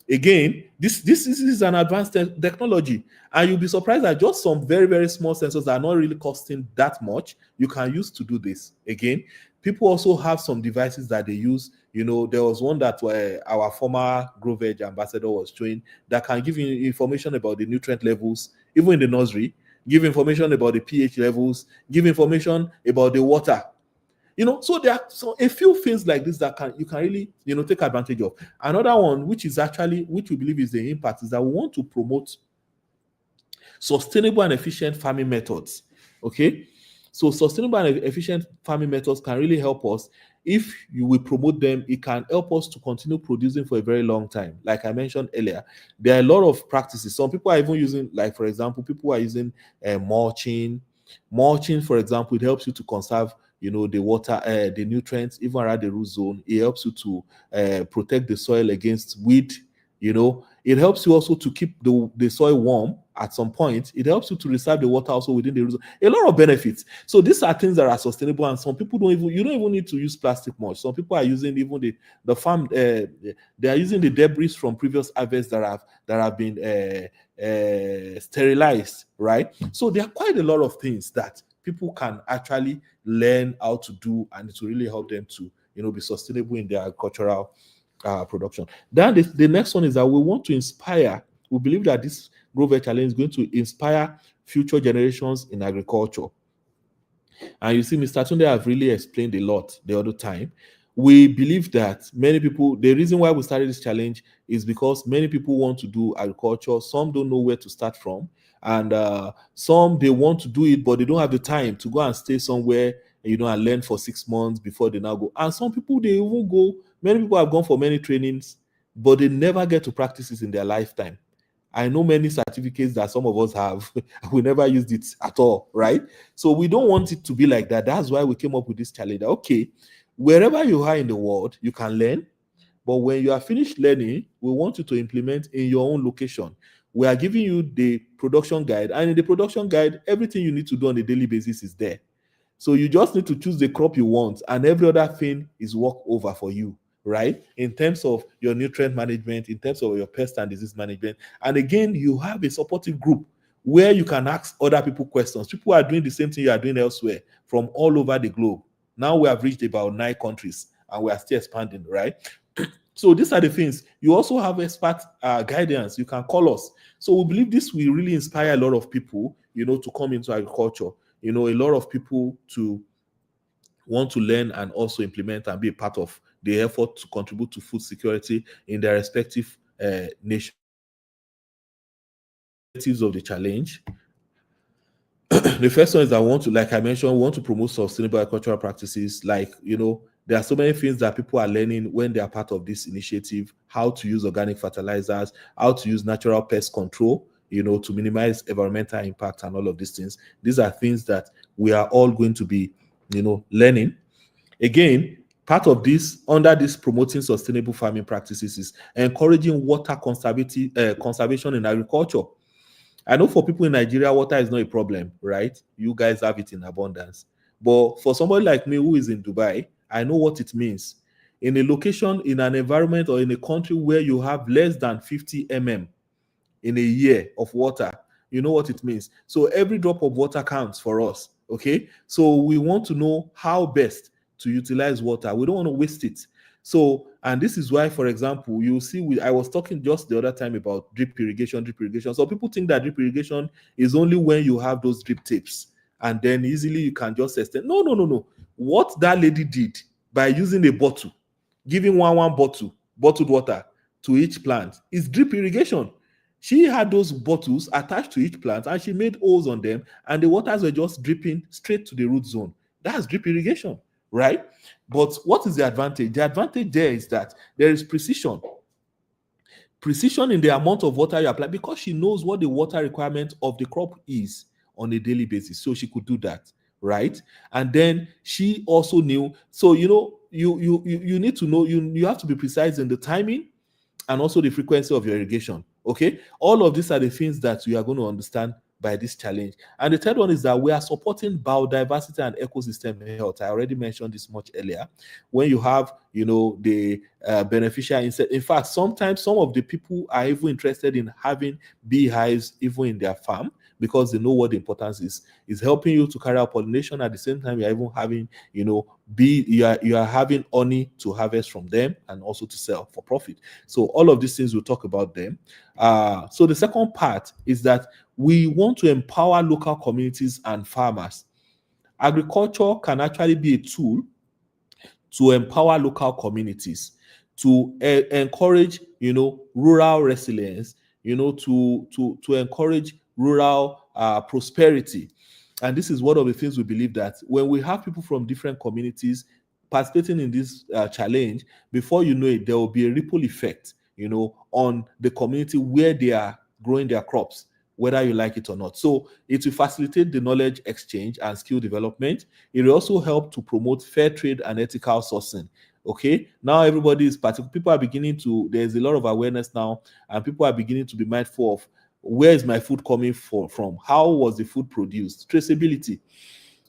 Again, this is an advanced technology, and you'll be surprised that just some very, very small sensors that are not really costing that much you can use to do this. Again, people also have some devices that they use. There was one that our former GrowVeg ambassador was showing that can give you information about the nutrient levels, even in the nursery, give information about the pH levels, give information about the water. So there are a few things like this that you can really, take advantage of. Another one, which we believe is the impact, is that we want to promote sustainable and efficient farming methods. Okay, so sustainable and efficient farming methods can really help us. If you will promote them, it can help us to continue producing for a very long time. Like I mentioned earlier, there are a lot of practices. Some people are even using, like for example, people are using mulching. Mulching, for example, it helps you to conserve the water, the nutrients, even around the root zone. It helps you to protect the soil against weed. It helps you also to keep the soil warm at some point. It helps you to reserve the water also within the root zone. A lot of benefits. So these are things that are sustainable, and some people you don't even need to use plastic mulch. Some people are using even the farm. They are using the debris from previous harvests that have been sterilized, right? So there are quite a lot of things that people can actually learn how to do, and it will really help them to be sustainable in their agricultural production. Then the next one is that we want to inspire. We believe that this GrowVeg Challenge is going to inspire future generations in agriculture. And you see, Mr. Tunde have really explained a lot the other time. We believe that many people, the reason why we started this challenge is because many people want to do agriculture. Some don't know where to start from. And some, they want to do it, but they don't have the time to go and stay somewhere, and learn for 6 months before they now go. And some people, they even go, many people have gone for many trainings, but they never get to practice this in their lifetime. I know many certificates that some of us have, we never used it at all, right? So we don't want it to be like that. That's why we came up with this challenge. Okay, wherever you are in the world, you can learn. But when you are finished learning, we want you to implement in your own location. We are giving you the production guide. And in the production guide, everything you need to do on a daily basis is there. So you just need to choose the crop you want, and every other thing is walk over for you, right? In terms of your nutrient management, in terms of your pest and disease management. And again, you have a supportive group where you can ask other people questions. People are doing the same thing you are doing elsewhere from all over the globe. Now we have reached about 9 countries and we are still expanding, right? So these are the things. You also have expert guidance. You can call us. So we believe this will really inspire a lot of people, to come into agriculture. A lot of people to want to learn and also implement and be a part of the effort to contribute to food security in their respective nations of the challenge. The first one is that we want to, like I mentioned, we want to promote sustainable agricultural practices. Like, there are so many things that people are learning when they are part of this initiative: how to use organic fertilizers, how to use natural pest control, to minimize environmental impact and all of these things. These are things that we are all going to be, learning. Again, part of this, under this promoting sustainable farming practices, is encouraging water conservation in agriculture. I know for people in Nigeria, water is not a problem, right? You guys have it in abundance. But for somebody like me who is in Dubai, I know what it means. In a location, in an environment, or in a country where you have less than 50 mm in a year of water, you know what it means. So every drop of water counts for us, okay? So we want to know how best to utilize water. We don't want to waste it. So, and this is why, for example, you see, I was talking just the other time about drip irrigation. So people think that drip irrigation is only when you have those drip tips, and then easily you can just extend. No. What that lady did by using a bottle, giving one bottled water to each plant, is drip irrigation. She had those bottles attached to each plant, and she made holes on them, and the waters were just dripping straight to the root zone. That's drip irrigation, right? But what is the advantage? The advantage there is that there is precision. Precision in the amount of water you apply, because she knows what the water requirement of the crop is on a daily basis. So she could do that, right? And then she also knew, so you need to know, you have to be precise in the timing and also the frequency of your irrigation. Okay, all of these are the things that we are going to understand by this challenge. And the third one is that we are supporting biodiversity and ecosystem health. I already mentioned this much earlier. When you have, the beneficial insect. In fact, sometimes some of the people are even interested in having beehives even in their farm, because they know what the importance is helping you to carry out pollination. At the same time, you're even having, you are having honey to harvest from them and also to sell for profit. So all of these things, we'll talk about them. So the second part is that we want to empower local communities and farmers. Agriculture can actually be a tool to empower local communities, to encourage, rural resilience, to encourage rural prosperity. And this is one of the things we believe, that when we have people from different communities participating in this challenge, before you know it, there will be a ripple effect, on the community where they are growing their crops, whether you like it or not. So it will facilitate the knowledge exchange and skill development. It will also help to promote fair trade and ethical sourcing. Okay, now everybody is particular. People are beginning to, there's a lot of awareness now, and people are beginning to be mindful of, where is my food coming from? How was the food produced? Traceability.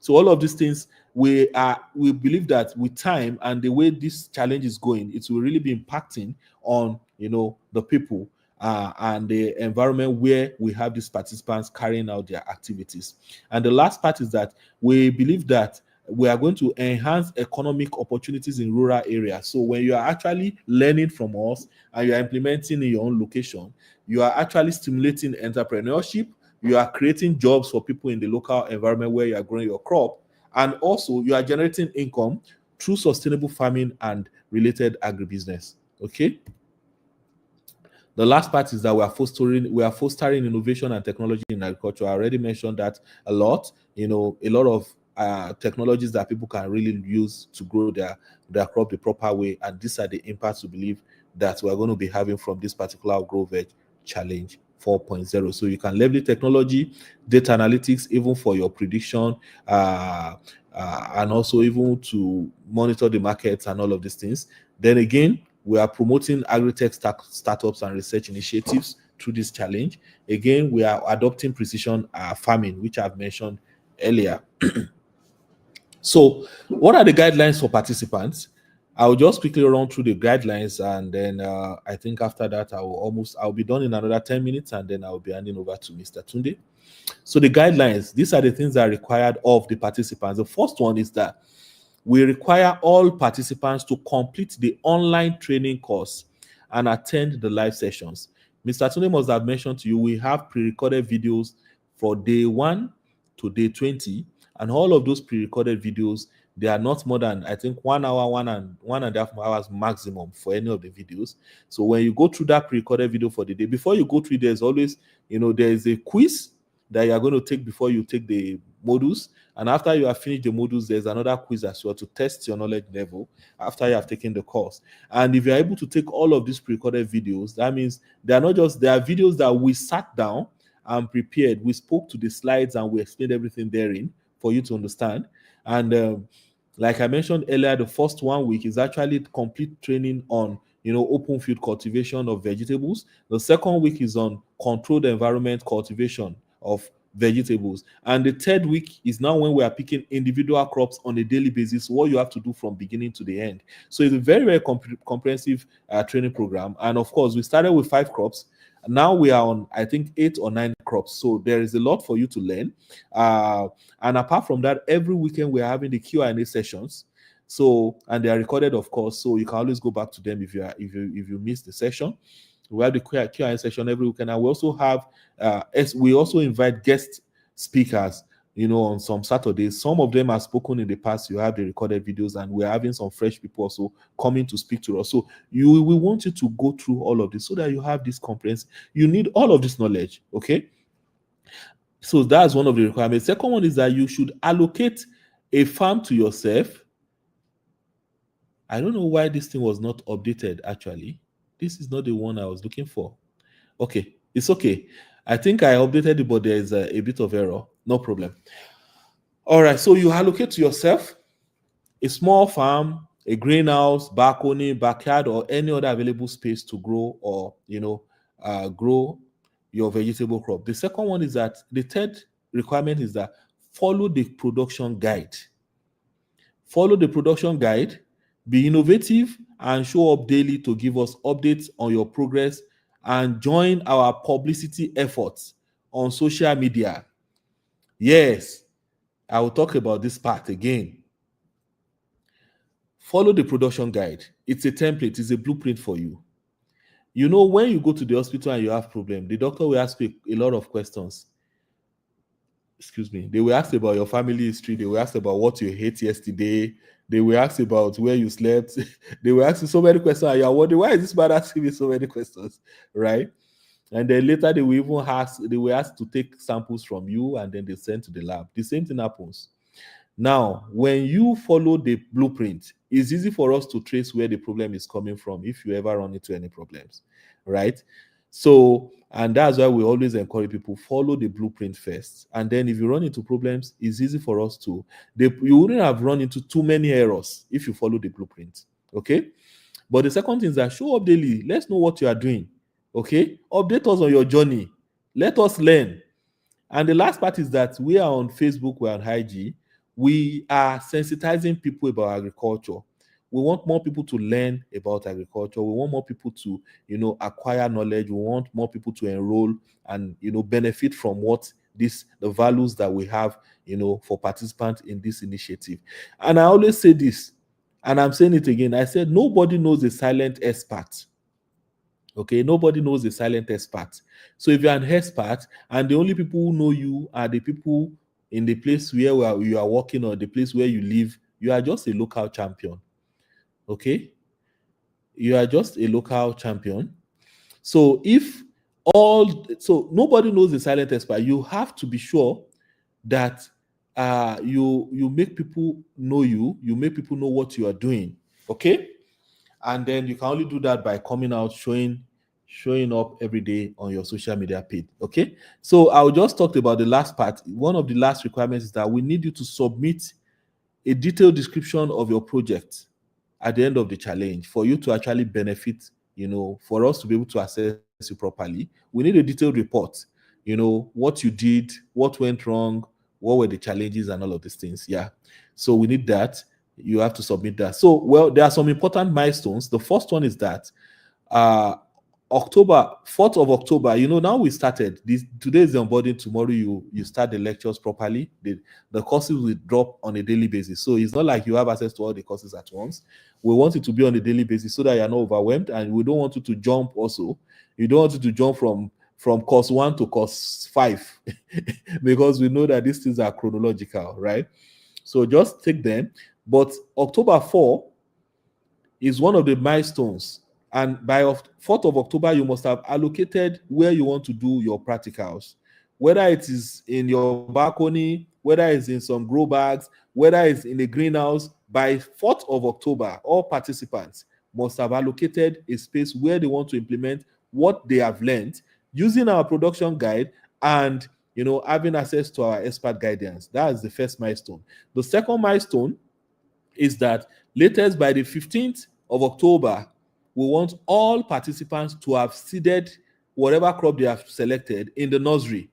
So all of these things, we believe that with time and the way this challenge is going, it will really be impacting on, the people and the environment where we have these participants carrying out their activities. And the last part is that we believe that we are going to enhance economic opportunities in rural areas. So when you are actually learning from us and you are implementing in your own location, you are actually stimulating entrepreneurship. You are creating jobs for people in the local environment where you are growing your crop. And also you are generating income through sustainable farming and related agribusiness. Okay. The last part is that we are fostering innovation and technology in agriculture. I already mentioned that a lot. A lot of technologies that people can really use to grow their crop the proper way. And these are the impacts we believe that we're going to be having from this particular GrowVeg challenge 4.0. So you can leverage technology, data analytics, even for your prediction, and also even to monitor the markets and all of these things. Then again, we are promoting agri-tech startups and research initiatives through this challenge. Again, we are adopting precision farming, which I've mentioned earlier. So what are the guidelines for participants? I'll just quickly run through the guidelines, and then I think after that I'll be done in another 10 minutes, and then I'll be handing over to Mr. Tunde. So the guidelines, these are the things that are required of the participants. The first one is that we require all participants to complete the online training course and attend the live sessions. Mr. Tunde must have mentioned to you, we have pre-recorded videos for day 1 to day 20, and all of those pre-recorded videos, They are not more than, I think, 1 hour, one and a half hours maximum for any of the videos. So when you go through that pre-recorded video for the day, before you go through, there's always, there is a quiz that you are going to take before you take the modules. And after you have finished the modules, there's another quiz as well to test your knowledge level after you have taken the course. And if you're able to take all of these pre-recorded videos, that means they are videos that we sat down and prepared. We spoke to the slides and we explained everything therein for you to understand. And like I mentioned earlier, the first 1 week is actually complete training on open field cultivation of vegetables. The second week is on controlled environment cultivation of vegetables. And the third week is now when we are picking individual crops on a daily basis, what you have to do from beginning to the end. So it's a very, very comprehensive training program. And of course, we started with 5 crops. Now we are on, I think, 8 or 9 crops. So there is a lot for you to learn. And apart from that, every weekend we are having the Q&A sessions. So, and they are recorded, of course. So you can always go back to them if you miss the session. We have the Q&A session every weekend, and we also have we also invite guest speakers, on some Saturdays. Some of them have spoken in the past. You have the recorded videos, and we're having some fresh people also coming to speak to us. So we want you to go through all of this so that you have this comprehensive. You need all of this knowledge, okay? So that's one of the requirements. Second one is that you should allocate a farm to yourself. I don't know why this thing was not updated, actually. This is not the one I was looking for. Okay, it's okay. I think I updated it, but there is a bit of error. No problem. All right, so you allocate to yourself a small farm, a greenhouse, balcony, backyard, or any other available space to grow or, grow your vegetable crop. The second one is that the third requirement is that follow the production guide. Follow the production guide. Be innovative and show up daily to give us updates on your progress, and join our publicity efforts on social media. Yes, I will talk about this part again. Follow the production guide. It's a template, it's a blueprint for you. When you go to the hospital and you have problem, the doctor will ask you a lot of questions. Excuse me. They will ask about your family history. They will ask about what you ate yesterday. They will ask about where you slept. They will ask you so many questions. And you're wondering, why is this man asking me so many questions, right? And then later they will ask to take samples from you, and then they send to the lab. The same thing happens. Now, when you follow the blueprint, it's easy for us to trace where the problem is coming from if you ever run into any problems, right? So, and that's why we always encourage people, follow the blueprint first. And then if you run into problems, it's easy for us to, you wouldn't have run into too many errors if you follow the blueprint, okay? But the second thing is that show up daily. Let's know what you are doing, okay? Update us on your journey. Let us learn. And the last part is that we are on Facebook, we're on IG. We are sensitizing people about agriculture. We want more people to learn about agriculture. We want more people to, acquire knowledge. We want more people to enroll and, benefit from the values that we have, for participants in this initiative. And I always say this, and I'm saying it again. I said, nobody knows a silent expert. Okay, nobody knows a silent expert. So if you're an expert and the only people who know you are the people in the place where you are working or the place where you live, you are just a local champion. Okay, you are just a local champion. So nobody knows the silent expert. You have to be sure that you make people know you make people know what you are doing. Okay, and then you can only do that by coming out, showing up every day on your social media page. Okay, so I'll just talk about the last part. One of the last requirements is that we need you to submit a detailed description of your project at the end of the challenge for you to actually benefit, for us to be able to assess you properly. We need a detailed report, what you did, what went wrong, what were the challenges, and all of these things. Yeah, so we need that. You have to submit that. So, there are some important milestones. The first one is that 4th of October, now we started this. Today is the onboarding. Tomorrow you start the lectures properly. The courses will drop on a daily basis. So it's not like you have access to all the courses at once. We want it to be on a daily basis so that you're not overwhelmed, and we don't want you to jump also. You don't want you to jump from course 1 to course 5 because we know that these things are chronological, right? So just take them. But October 4 is one of the milestones. And by 4th of October, you must have allocated where you want to do your practicals. Whether it is in your balcony, whether it's in some grow bags, whether it's in a greenhouse, by 4th of October, all participants must have allocated a space where they want to implement what they have learned using our production guide and having access to our expert guidance. That is the first milestone. The second milestone is that latest by the 15th of October, we want all participants to have seeded whatever crop they have selected in the nursery.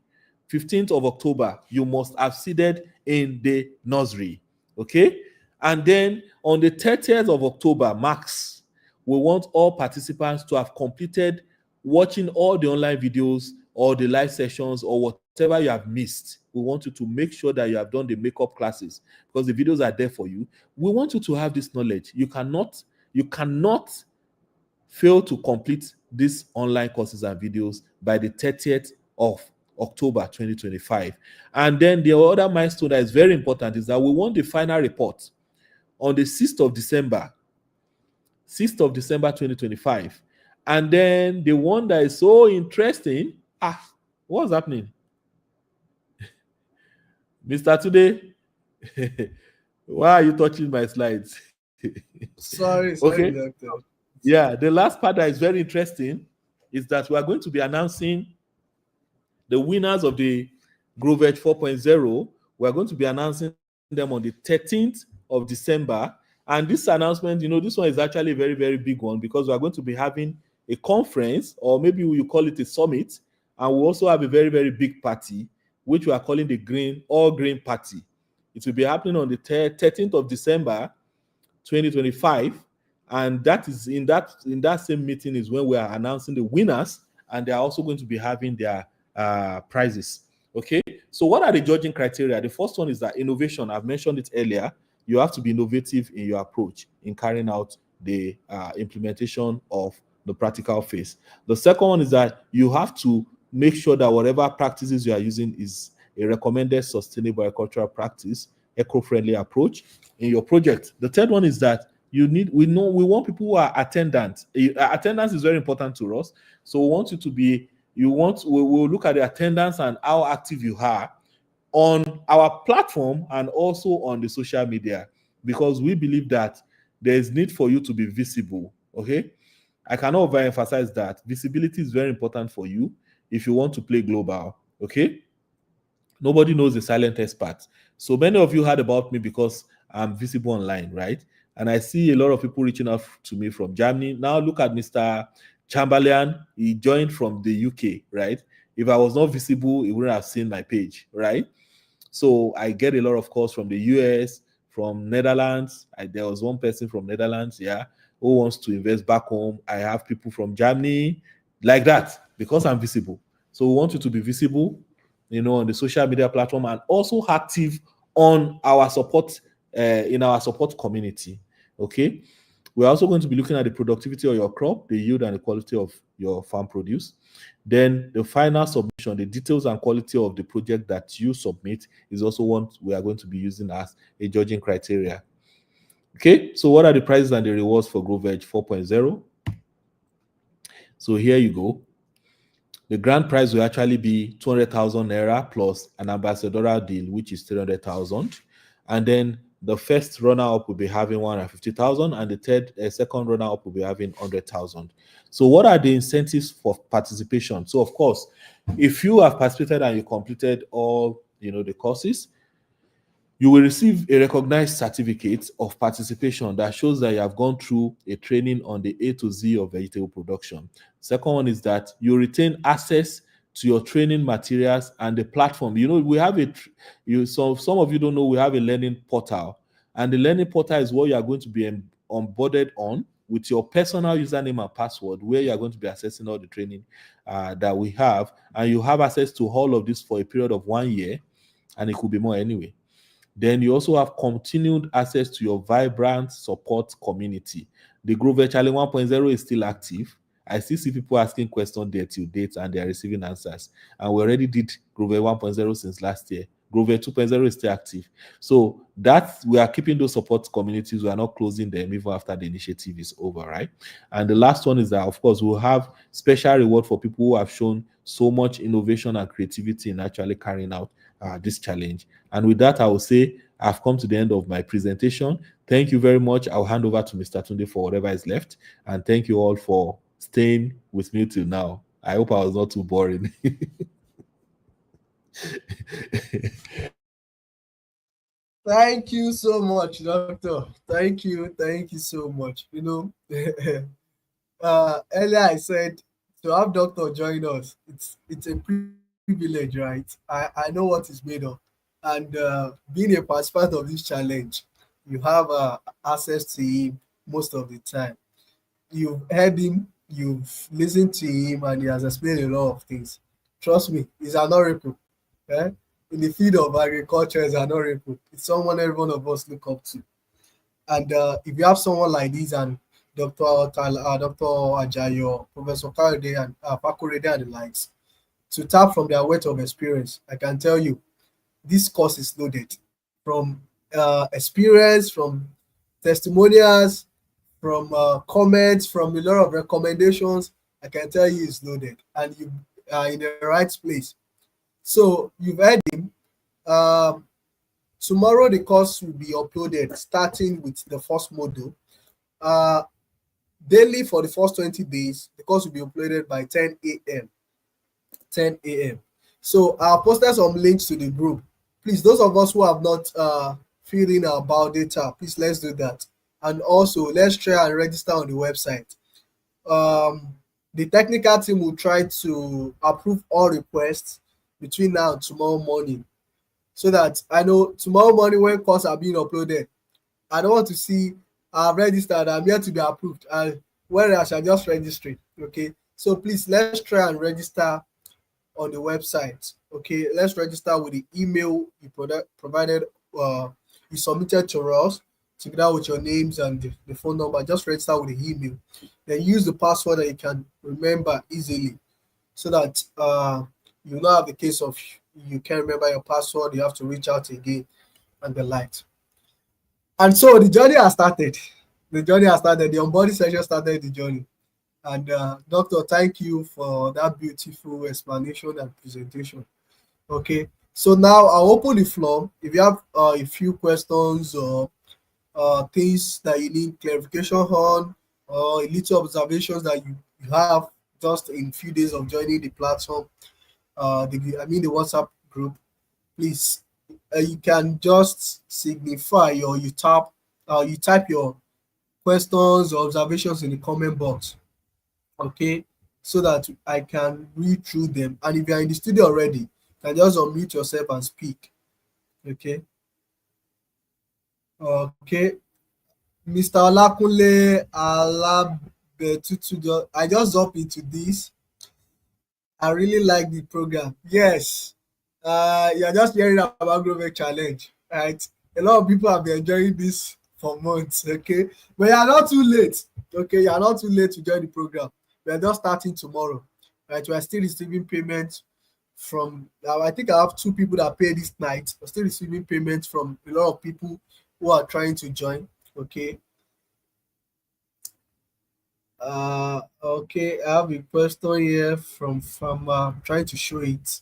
15th of October, you must have seeded in the nursery. Okay? And then on the 30th of October, max, we want all participants to have completed watching all the online videos or the live sessions or whatever you have missed. We want you to make sure that you have done the makeup classes because the videos are there for you. We want you to have this knowledge. You cannot fail to complete these online courses and videos by the 30th of October 2025. And then the other milestone that is very important is that we want the final report on the 6th of December 2025. And then the one that is so interesting, what's happening? Mr. Today, why are you touching my slides? Sorry, Okay. Doctor. Yeah, the last part that is very interesting is that we are going to be announcing the winners of the GrowVeg 4.0. We are going to be announcing them on the 13th of December. And this announcement, this one is actually a very, very big one because we are going to be having a conference, or maybe we call it a summit. And we also have a very, very big party, which we are calling the All Green Party. It will be happening on the 13th of December, 2025. And that is in that same meeting is when we are announcing the winners, and they are also going to be having their prizes. Okay, so what are the judging criteria? The first one is that innovation. I've mentioned it earlier. You have to be innovative in your approach in carrying out the implementation of the practical phase. The second one is that you have to make sure that whatever practices you are using is a recommended sustainable agricultural practice, eco-friendly approach in your project. The third one is that we want people who are attendant. Attendance is very important to us. So we want you to be, we'll look at the attendance and how active you are on our platform and also on the social media, because we believe that there is need for you to be visible. Okay. I cannot overemphasize that visibility is very important for you if you want to play global. Okay. Nobody knows the silent expert. So many of you heard about me because I'm visible online, right? And I see a lot of people reaching out to me from Germany. Now look at Mr. Chamberlain. He joined from the UK, right? If I was not visible, he wouldn't have seen my page, right? So I get a lot of calls from the US, from Netherlands. There was one person from Netherlands, who wants to invest back home. I have people from Germany, like that, because I'm visible. So we want you to be visible, on the social media platform, and also active on our support, in our support community. Okay. We're also going to be looking at the productivity of your crop, the yield and the quality of your farm produce. Then the final submission, the details and quality of the project that you submit is also one we are going to be using as a judging criteria. Okay, so what are the prizes and the rewards for GrowVeg 4.0? So here you go. The grand prize will actually be 200,000 naira plus an ambassadorial deal, which is 300,000. And then the first runner-up will be having 150,000, and the second runner-up will be having 100,000. So what are the incentives for participation? So of course, if you have participated and you completed all the courses, you will receive a recognized certificate of participation that shows that you have gone through a training on the A to Z of vegetable production. Second one is that you retain access to your training materials and the platform. We have some of you don't know, we have a learning portal, and the learning portal is what you are going to be onboarded on with your personal username and password, where you are going to be accessing all the training that we have, and you have access to all of this for a period of 1 year, and it could be more anyway. Then you also have continued access to your vibrant support community. The GrowVeg Challenge 1.0 is still active. I still see people asking questions there till date, and they are receiving answers. And we already did GrowVeg 1.0 since last year. GrowVeg 2.0 is still active. So that's, we are keeping those support communities. We are not closing them even after the initiative is over, right? And the last one is that, of course, we'll have special reward for people who have shown so much innovation and creativity in actually carrying out this challenge. And with that, I will say I've come to the end of my presentation. Thank you very much. I'll hand over to Mr. Tunde for whatever is left. And thank you all for staying with me till now. I hope I was not too boring. Thank you so much, Doctor. Thank you so much. Earlier I said to have Doctor join us, it's a privilege, right? I know what it's made of, and being a participant of this challenge, you have access to him most of the time. You've heard him, you've listened to him, and he has explained a lot of things. Trust me, he's an oracle. Eh? In the field of agriculture, he's an oracle. It's someone every one of us look up to. And if you have someone like this, and Dr. Ajayo, Professor Kayode, and Fakorede and the likes, to tap from their wealth of experience, I can tell you, this course is loaded from experience, from testimonials, from comments, from a lot of recommendations. I can tell you it's loaded, and you are in the right place. So you've heard him. Tomorrow the course will be uploaded, starting with the first module. Daily for the first 20 days, the course will be uploaded by 10 a.m. 10 a.m. So I'll post some links to the group. Please, those of us who have not filled in our bio data, please let's do that. And also, let's try and register on the website. The technical team will try to approve all requests between now and tomorrow morning, so that I know tomorrow morning when courses are being uploaded, I don't want to see I've registered, I'm here to be approved, and when I shall just register. Okay, so please let's try and register on the website. Okay, let's register with the email you provided, you submitted to us, together with your names and the phone number. Just register with the email, then use the password that you can remember easily, so that you not have the case of you can't remember your password, you have to reach out again and the like. And so the journey has started. The onboarding session started the journey. And Doctor, thank you for that beautiful explanation and presentation. Okay, so now I'll open the floor. If you have a few questions or things that you need clarification on, or a little observations that you have just in few days of joining the platform, the WhatsApp group, please, you can just signify, or you type your questions or observations in the comment box. Okay, so that I can read through them. And if you are in the studio already, you can just unmute yourself and speak. Okay. Okay. Mr. Olakunle Alabetutu, I just jump into this. I really like the program. Yes. You're just hearing about GrowVeg Challenge, right? A lot of people have been enjoying this for months. Okay. But you're not too late. Okay, you're not too late to join the program. We're just starting tomorrow, right? We're still receiving payments from, I think I have 2 people that pay this night. We're still receiving payments from a lot of people who are trying to join. Okay. Okay, I have a question here from Farmer. I'm trying to show it.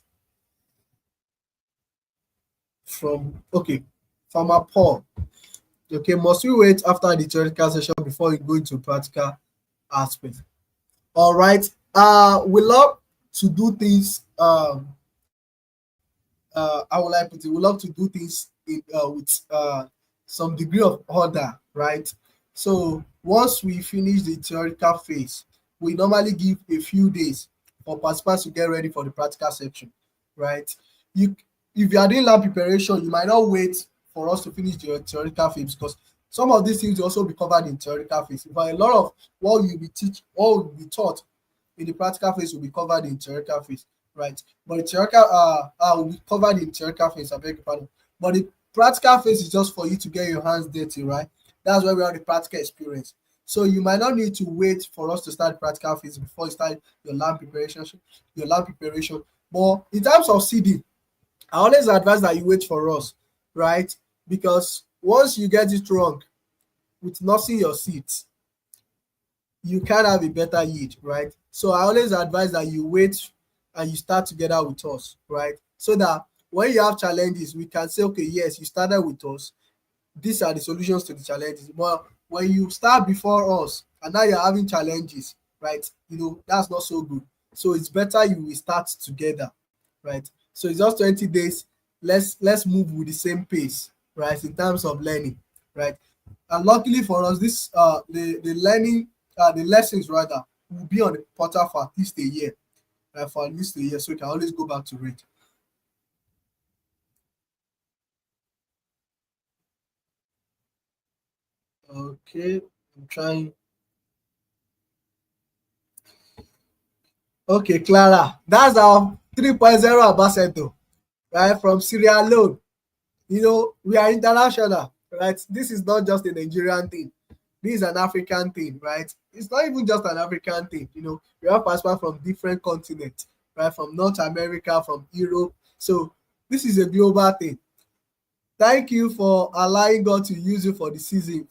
Okay, Farmer Paul. Okay, must we wait after the theoretical session before we go into practical aspect? All right. We love to do things. I would like to. We love to do things with some degree of order, right? So once we finish the theoretical phase, we normally give a few days for participants to get ready for the practical section, right? If you are doing lab preparation, you might not wait for us to finish the theoretical phase, because some of these things will also be covered in theoretical phase. But a lot of what will be taught in the practical phase will be covered in theoretical phase, right? But the theoretical will be covered in theoretical phase, I beg your pardon. But the practical phase is just for you to get your hands dirty, right? That's where we have the practical experience. So you might not need to wait for us to start practical phase before you start your lab preparation. But in terms of seeding, I always advise that you wait for us, right? Because once you get it wrong with nursing your seeds, you can have a better yield, right? So I always advise that you wait and you start together with us, right? So that when you have challenges, we can say, okay, yes, you started with us. These are the solutions to the challenges. But when you start before us and now you're having challenges, right? That's not so good. So it's better you will start together, right? So it's just 20 days. Let's move with the same pace, right? In terms of learning, right? And luckily for us, this the learning the lessons rather will be on the portal for at least a year, so you can always go back to read. Okay, I'm trying. Okay, Clara, that's our 3.0 ambassador, right? From Sierra Leone. We are international, right? This is not just a Nigerian thing. This is an African thing, right? It's not even just an African thing. We have participants from different continents, right? From North America, from Europe. So this is a global thing. Thank you for allowing God to use you for this season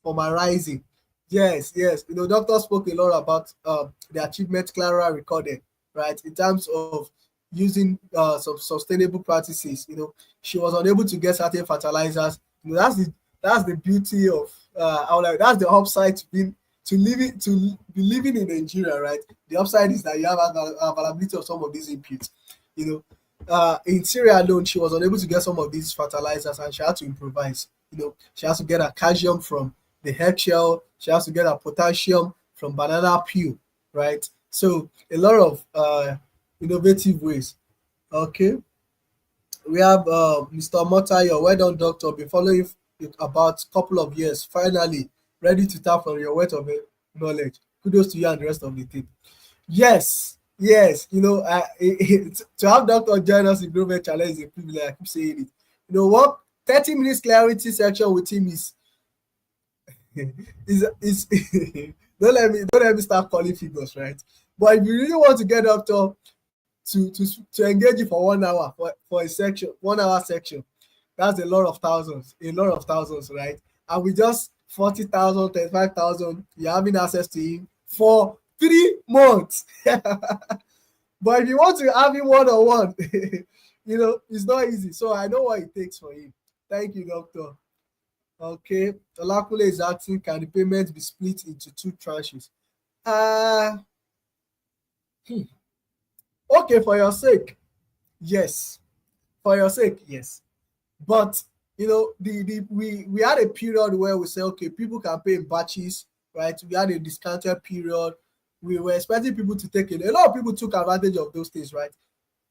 for my rising. Yes, yes. Doctor spoke a lot about the achievement Clara recorded, right? In terms of using some sustainable practices. She was unable to get certain fertilizers. That's the beauty of that's the upside to be living in Nigeria, right? The upside is that you have availability of some of these inputs. In Syria alone, she was unable to get some of these fertilizers and she had to improvise. She has to get her calcium from the eggshell, she has to get her potassium from banana peel, right? So a lot of innovative ways. Okay. We have Mr. Motayo. Well done, doctor. Been following it about a couple of years. Finally, ready to tap from your weight of knowledge. Kudos to you and the rest of the team. Yes, yes. To have Doctor join us in GrowVeg Challenge is a privilege. I keep saying it. You know what? 30 minutes clarity section with him is don't let me start calling figures, right? But if you really want to get Doctor to engage you for 1 hour for a section, 1 hour section, that's a lot of thousands, right? And with just 40,000, 35,000, you're having access to him for 3 months. But if you want to have him one-on-one, it's not easy. So I know what it takes for him. Thank you, doctor. Okay, Olakule is asking, can the payment be split into 2 tranches? Okay, for your sake, yes. For your sake, yes. But we had a period where we say, okay, people can pay in batches, right? We had a discounted period. We were expecting people to take it. A lot of people took advantage of those things, right?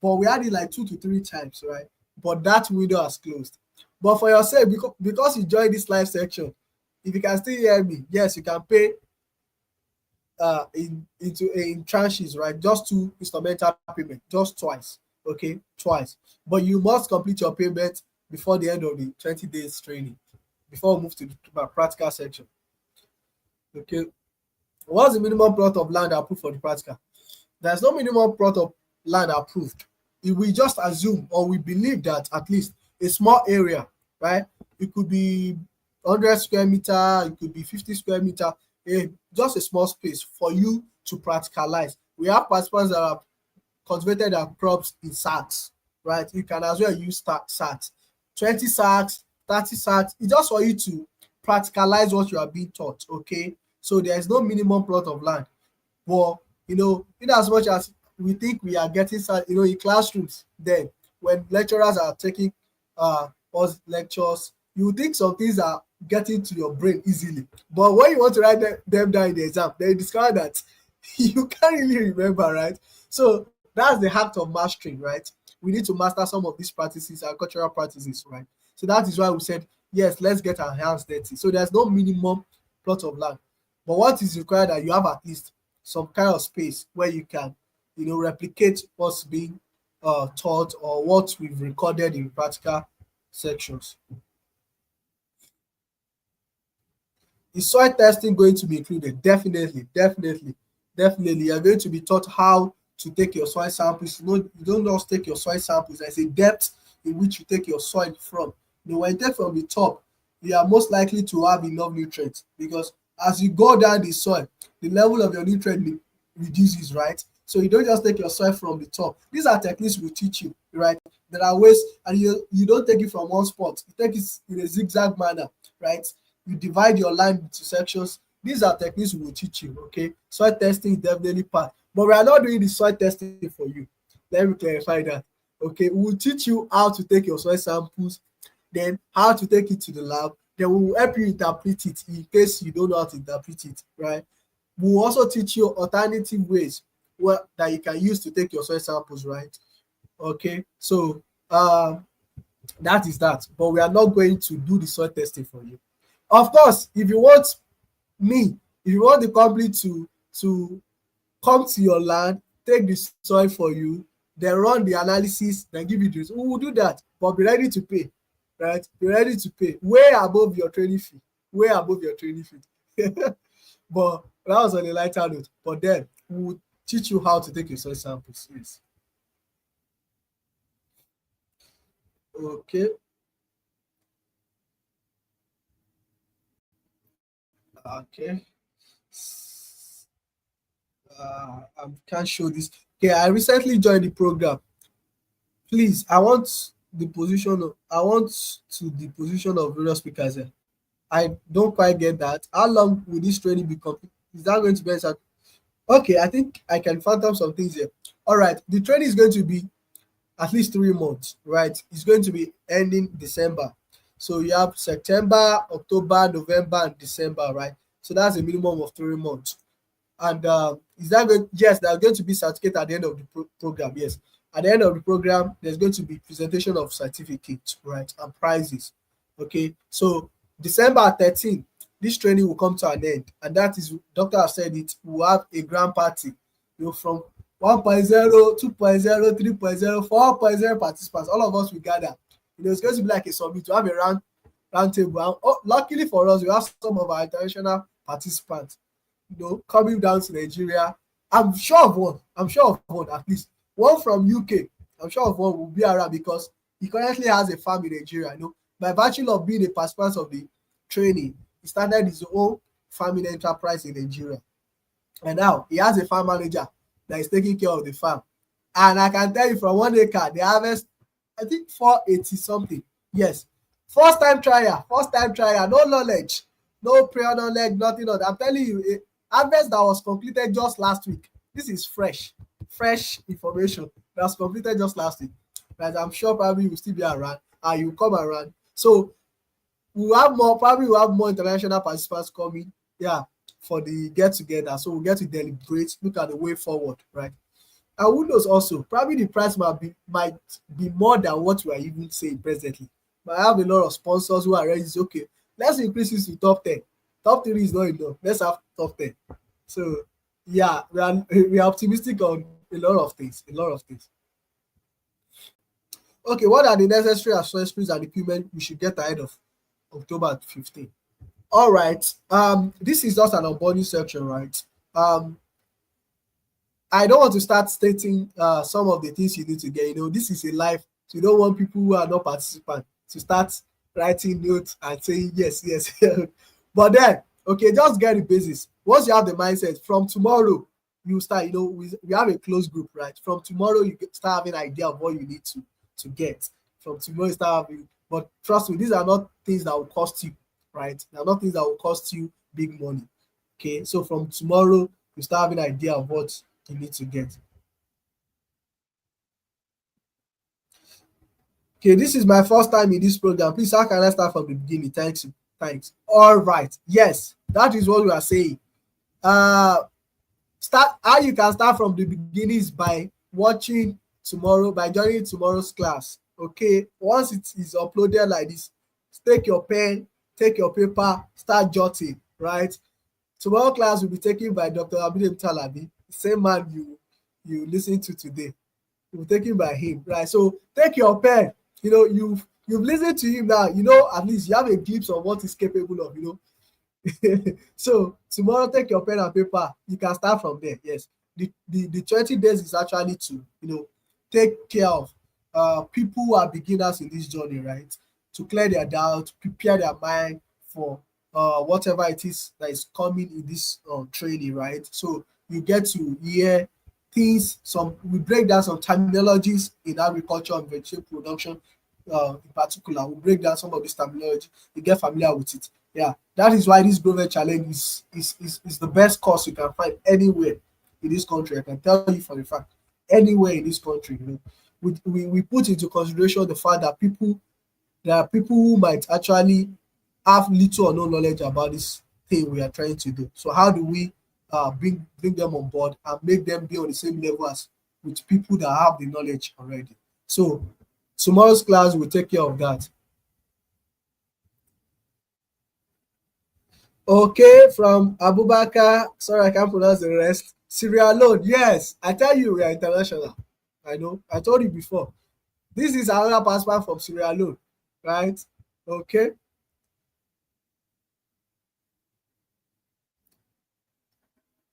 But we had it like 2 to 3 times, right? But that window has closed. But for your sake, because you joined this live section, if you can still hear me, yes, you can pay in tranches, right? Just 2 instrumental payment, just twice. Okay, twice. But you must complete your payment before the end of the 20 days training, before we move to the practical section. Okay, what's the minimum plot of land approved for the practical? There's no minimum plot of land approved. If we just assume or we believe that at least a small area, right? It could be 100 square meter, it could be 50 square meter, just a small space for you to practicalize. We have participants that have cultivated their crops in sacks, right? You can as well use sacks, 20 sacks, 30 sacks. It's just for you to practicalize what you are being taught, okay? So there is no minimum plot of land. But, in as much as we think we are getting, in classrooms, then when lecturers are taking us lectures, you think some things are getting to your brain easily. But when you want to write them down in the exam, then you discover that you can't really remember, right? So that's the act of mastering, right? We need to master some of these practices, our cultural practices, right? So that is why we said, yes, let's get our hands dirty. So there's no minimum plot of land. But what is required that you have at least some kind of space where you can, replicate what's being taught or what we've recorded in practical sections. Is soil testing going to be included? Definitely. You're going to be taught how to take your soil samples. You don't just take your soil samples. There's a depth in which you take your soil from. When you take from the top, you are most likely to have enough nutrients, because as you go down the soil, the level of your nutrient reduces, right? So you don't just take your soil from the top. These are techniques we teach you, right? There are ways, and you don't take it from one spot. You take it in a zigzag manner, right? You divide your line into sections. These are techniques we will teach you, okay? Soil testing is definitely part, but we are not doing the soil testing for you. Let me clarify that, okay? We will teach you how to take your soil samples, then how to take it to the lab, then we will help you interpret it in case you don't know how to interpret it, right? We will also teach you alternative ways that you can use to take your soil samples, right? Okay, so that is that, but we are not going to do the soil testing for you. Of course, if you want the company to come to your land, take the soil for you, then run the analysis, then give you the results, we will do that, but be ready to pay, right? Be ready to pay way above your training fee, but that was on a lighter note. But then we will teach you how to take your soil samples. Yes. Okay. Okay. I can't show this. Okay, I recently joined the program. Please, I want to the position of various speakers here. I don't quite get that. How long will this training be complete? Is that going to be answered? Okay, I think I can phantom some things here. All right, the training is going to be at least 3 months, right? It's going to be ending December. So you have September, October, November, and December, right? So that's a minimum of 3 months. And is that good? Yes, there's going to be certificate at the end of the program. Yes, at the end of the program, there's going to be presentation of certificates, right, and prizes. Okay, so December 13, this training will come to an end, and that is, doctor has said it, we'll have a grand party, from 1.0, 2.0, 3.0, 4.0 participants. All of us will gather. It's going to be like a summit. To have a round table. Luckily for us, we have some of our international participants, coming down to Nigeria. I'm sure of one, at least one from UK. I'm sure of one will be around, because he currently has a farm in Nigeria. By virtue of being a participant of the training, he started his own farming enterprise in Nigeria, and now he has a farm manager that is taking care of the farm. And I can tell you, from 1 acre, they harvest, I think, 480 something. Yes, first time trial, no knowledge, no prior knowledge, nothing of that. I'm telling you, harvest that was completed just last week. This is fresh information that was completed just last week. But I'm sure probably you will still be around, and you come around. So we'll have more international participants coming, for the get together. So we'll get to deliberate, look at the way forward, right? And who knows, also probably the price might be more than what we are even saying presently. But I have a lot of sponsors who are ready to say, okay, let's increase this to top 10. Top 3 is not enough. Let's have top 10. So we are optimistic on a lot of things. Okay, what are the necessary accessories and equipment we should get ahead of October 15? All right. This is just an onboarding section, right? I don't want to start stating some of the things you need to get. This is a live, so you don't want people who are not participants to start writing notes and saying yes. But then, okay, just get the basics. Once you have the mindset, from tomorrow you start. We have a closed group, right? From tomorrow you start having an idea of what you need to get. From tomorrow you start having. But trust me, these are not things that will cost you, right? They're not things that will cost you big money. Okay, so from tomorrow you start having an idea of what you need to get. Okay, this is my first time in this program. Please, how can I start from the beginning? Thanks. All right. Yes, that is what we are saying. How you can start from the beginning is by joining tomorrow's class. Okay, once it is uploaded like this, take your pen, take your paper, start jotting, right? Tomorrow class will be taken by Dr. Abidem Talabi, the same man you listen to today. Will be taken by him, right? So take your pen. You've listened to him now. At least you have a glimpse of what he's capable of. So tomorrow, take your pen and paper. You can start from there. Yes, the 20 days is actually to, take care of people who are beginners in this journey, right? To clear their doubt, prepare their mind for whatever it is that is coming in this training, right? So you get to hear things, we break down some terminologies in agriculture and vegetable production in particular. We break down some of this terminology, you get familiar with it. Yeah, that is why this GrowVeg challenge is the best course you can find anywhere in this country. I can tell you for a fact, anywhere in this country. We put into consideration the fact that there are people who might actually have little or no knowledge about this thing we are trying to do. So how do we bring them on board and make them be on the same level as with people that have the knowledge already? So tomorrow's class will take care of that. Okay, from Abubakar, sorry I can't pronounce the rest. Sierra Leone, yes, I tell you we are international. I know, I told you before. This is another passport from Sierra Leone, right? Okay.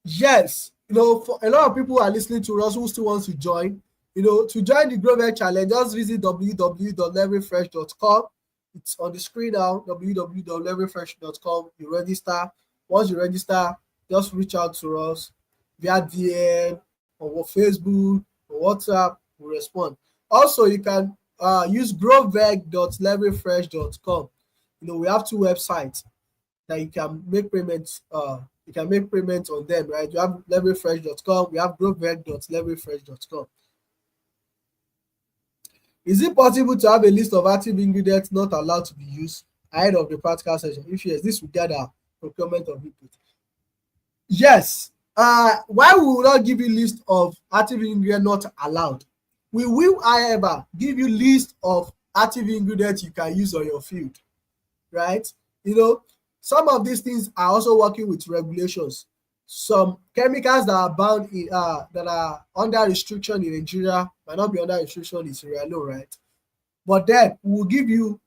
Yes, for a lot of people who are listening to us who still want to join, to join the GrowVeg challenge, just visit www.levelfresh.com. It's on the screen now, www.levelfresh.com. You register. Once you register, just reach out to us via DM or Facebook or WhatsApp. We'll respond. Also, you can use growveg.levelfresh.com. We have two websites that you can make payments. You can make payments on them, right? You have levelfresh.com. We have growveg.levelfresh.com. Is it possible to have a list of active ingredients not allowed to be used ahead of the practical session? If yes, this will gather procurement of input. Yes. Why we will not give you list of active ingredients not allowed? We will, however, give you list of active ingredients you can use on your field, right? Some of these things are also working with regulations. Some chemicals that are bound in that are under restriction in Nigeria might not be under restriction in Sierra Leone, right? But then we'll give you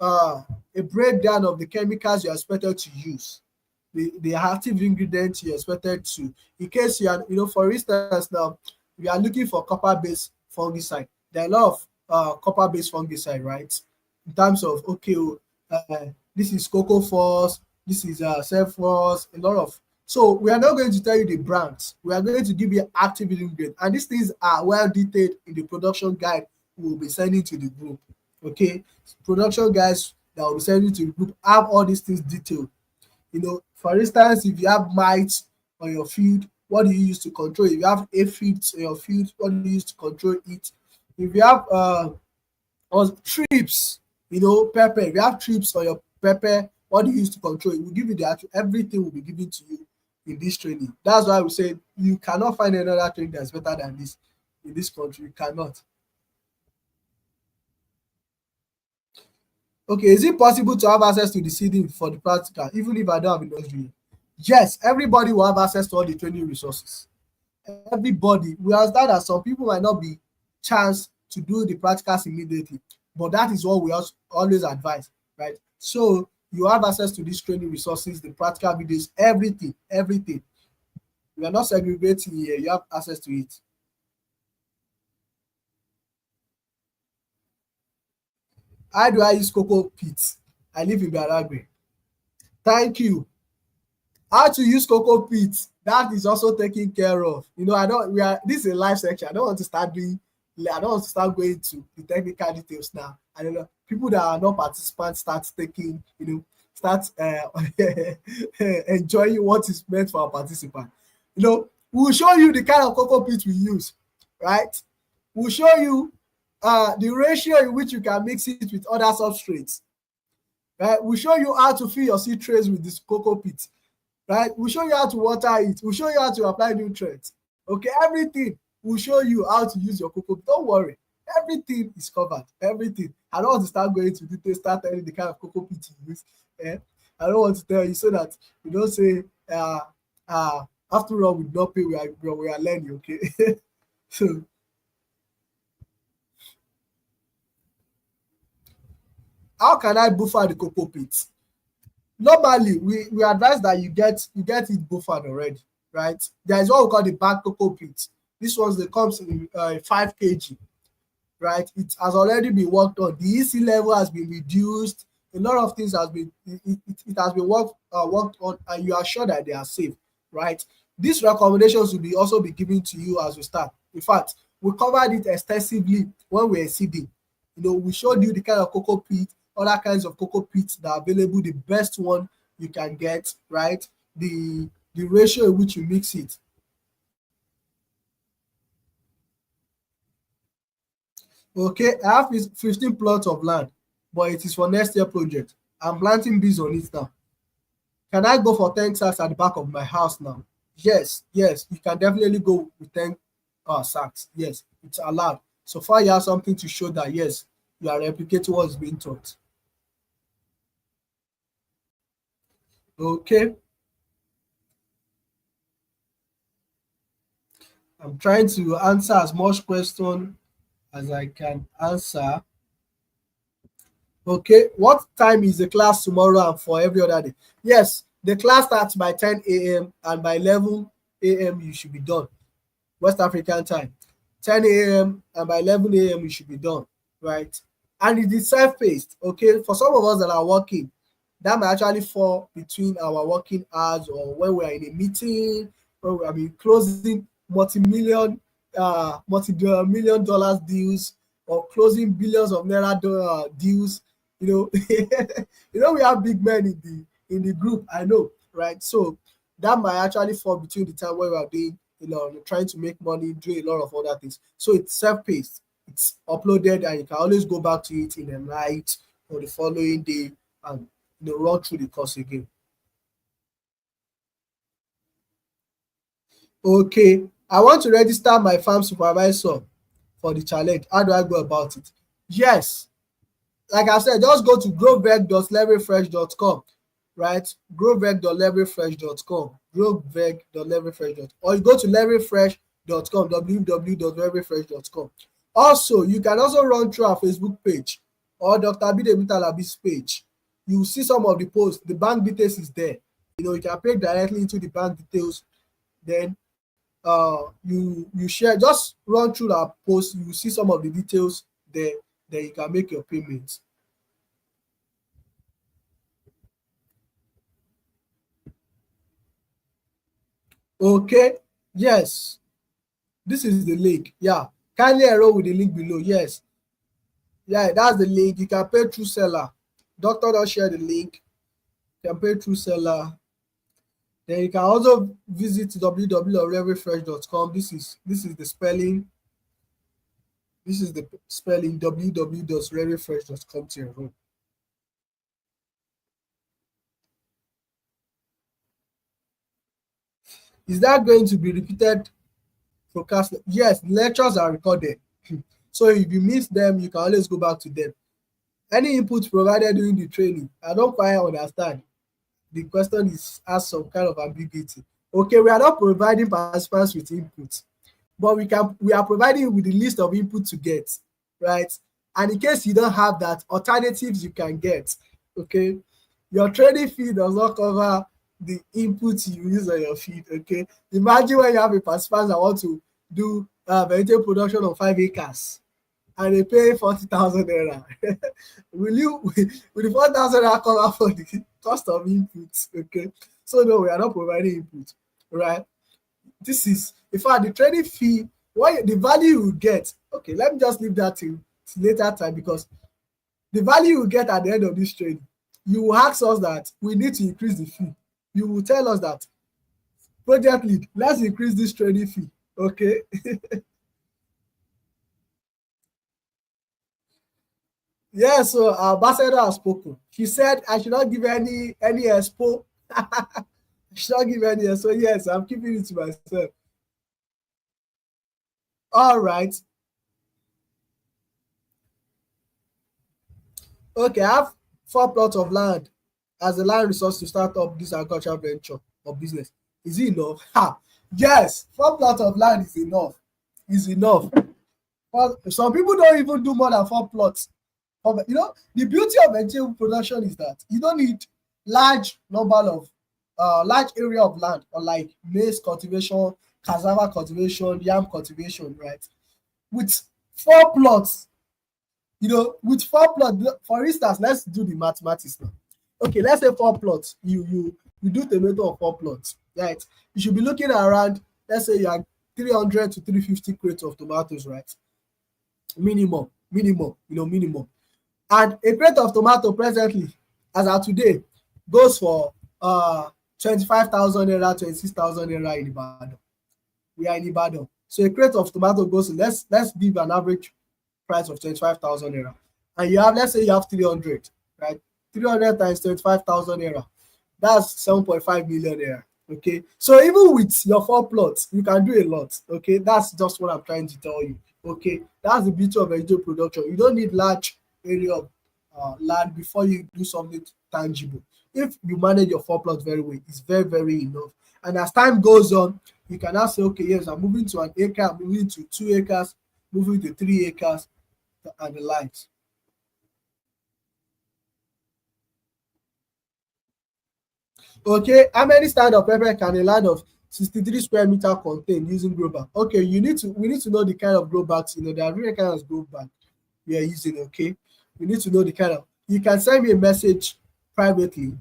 a breakdown of the chemicals you're expected to use, the active ingredients you're expected to. In case you are, for instance, now we are looking for copper-based fungicide. There are a lot of copper-based fungicide, right? In terms of this is Cocophos, this is Cephos, a lot of. So we are not going to tell you the brands. We are going to give you active ingredient, and these things are well detailed in the production guide we will be sending to the group. Okay, production guides that will be sending to the group have all these things detailed. For instance, if you have mites on your field, what do you use to control it? If you have aphids on your field, what do you use to control it? If you have trips, pepper. If you have trips on your pepper, what do you use to control it? We'll give you everything will be given to you in this training. That's why we say you cannot find another training that's better than this in this country. You cannot. Okay, is it possible to have access to the seeding for the practical, even if I don't have industry? Yes, everybody will have access to all the training resources. Everybody. We understand that some people might not be chance to do the practicals immediately, but that is what we always advise, right? So you have access to these training resources, the practical videos, everything. We are not segregating here. You have access to it. How do I use cocoa pits? I live in Baragbe. Thank you. How to use cocoa pits? That is also taken care of. This is a live section. I don't want to start going to the technical details now. I don't know. People that are not participants start taking, enjoying what is meant for a participant. We'll show you the kind of cocoa pits we use, right? We'll show you the ratio in which you can mix it with other substrates, right? We'll show you how to fill your seed trays with this cocoa pit, right? We'll show you how to water it. We'll show you how to apply nutrients. Okay, everything. We'll show you how to use your cocoa pit. Don't worry. Everything is covered. Everything. I don't want to start going to details, start telling the kind of cocoa pit you use. I don't want to tell you so that you don't say, after all, we don't pay, we are learning, okay? So, how can I buffer the cocoa pit? Normally, we advise that you get it buffered already, right? There is what we call the bag cocoa pit. This one's that comes in 5 kg, right? It has already been worked on. The EC level has been reduced. A lot of things has been it has been worked on, and you are sure that they are safe, right? These recommendations will be also be given to you as we start. In fact, we covered it extensively when we were seeding. We showed you the kind of cocoa pit, other kinds of cocoa pits that are available, the best one you can get, right? The ratio in which you mix it. Okay, I have 15 plots of land, but it is for next year project. I'm planting bees on it now. Can I go for 10 sacks at the back of my house now? Yes, you can definitely go with 10 sacks. Yes, it's allowed. So far, you have something to show that, yes, you are replicating what is being taught. Okay. I'm trying to answer as much question as I can answer. Okay, what time is the class tomorrow and for every other day? Yes, the class starts by 10 a.m. and by 11 a.m. you should be done. West African time. 10 a.m. and by 11 a.m. you should be done, right? And it is self-paced, okay? For some of us that are working, that might actually fall between our working hours or when we are in a meeting, when we are closing multi-million dollars deals or closing billions of naira deals. We have big men in the group, I know, right? So that might actually fall between the time where we are doing, trying to make money, doing a lot of other things. So it's self-paced, it's uploaded, and you can always go back to it in the night or the following day and run through the course again. Okay, I want to register my farm supervisor for the challenge. How do I go about it? Yes, like I said, just go to growveg.leveragefresh.com, right? growveg.leveragefresh.com, growveg.leveragefresh.com, or you go to leveragefresh.com, www.leveragefresh.com. Also, you can also run through our Facebook page or Dr. Bidemi Talabi's page. You will see some of the posts. The bank details is there. You can pay directly into the bank details. Then you share, just run through that post. You will see some of the details there. Then you can make your payments. Okay, yes, this is the link. Yeah, kindly enroll with the link below. Yes, yeah, that's the link. You can pay through seller. Doctor don't share the link. You can pay through seller. Then you can also visit www.leveragefresh.com. This is the spelling. This is the spelling, www.leveragefresh.com to enroll. Is that going to be repeated broadcast? Yes, lectures are recorded. So if you miss them, you can always go back to them. Any input provided during the training? I don't quite understand. The question has some kind of ambiguity. Okay, we are not providing participants with input, but we are providing you with the list of input to get, right? And in case you don't have that, alternatives you can get. Okay, your trading fee does not cover the input you use on your feed. Okay, imagine when you have a participant that want to do vegetable production on 5 acres and they pay 40,000 naira. will the 4,000 naira cover for the cost of inputs? Okay, so no, we are not providing input, right? This is, in fact, the trading fee, the value you get. Okay, let me just leave that till later time, because the value you get at the end of this trading, you will ask us that we need to increase the fee. You will tell us that, project lead, let's increase this trading fee. Okay. Yeah, so our ambassador has spoken. She said I should not give any expo. I should not give any expo. So yes, I'm keeping it to myself. All right. Okay, I have 4 plots of land as a land resource to start up this agricultural venture or business. Is it enough? Yes, 4 plots of land is enough. Is enough. But some people don't even do more than 4 plots. The beauty of vegetable production is that you don't need large number of large area of land, unlike maize cultivation, cassava cultivation, yam cultivation, right? With 4 plots, with 4 plots, for instance, let's do the mathematics now. Okay, let's say 4 plots. You do tomato of 4 plots, right? You should be looking around, let's say you are 300 to 350 crates of tomatoes, right? Minimum, minimum. And a crate of tomato presently, as of today, goes for 25,000 naira, 26,000 naira in Ibadan. We are in Ibadan. So a crate of tomato goes to, let's give an average price of 25,000 naira. And you have, let's say you have 300, right? 300 times 25,000 naira. That's 7.5 million naira. Okay. So even with your 4 plots, you can do a lot. Okay. That's just what I'm trying to tell you. Okay. That's the beauty of vegetable production. You don't need large area of land before you do something tangible. If you manage your 4 plots very well, it's very, very enough. And as time goes on, you can now say, okay, yes, I'm moving to an acre, I'm moving to 2 acres, moving to 3 acres, and the likes. Okay, how many stand of pepper can a land of 63 square meter contain using grow bag? Okay, we need to know the kind of grow bags. There are different kinds of grow bag we are using. Okay, we need to know the kind of. You can send me a message privately.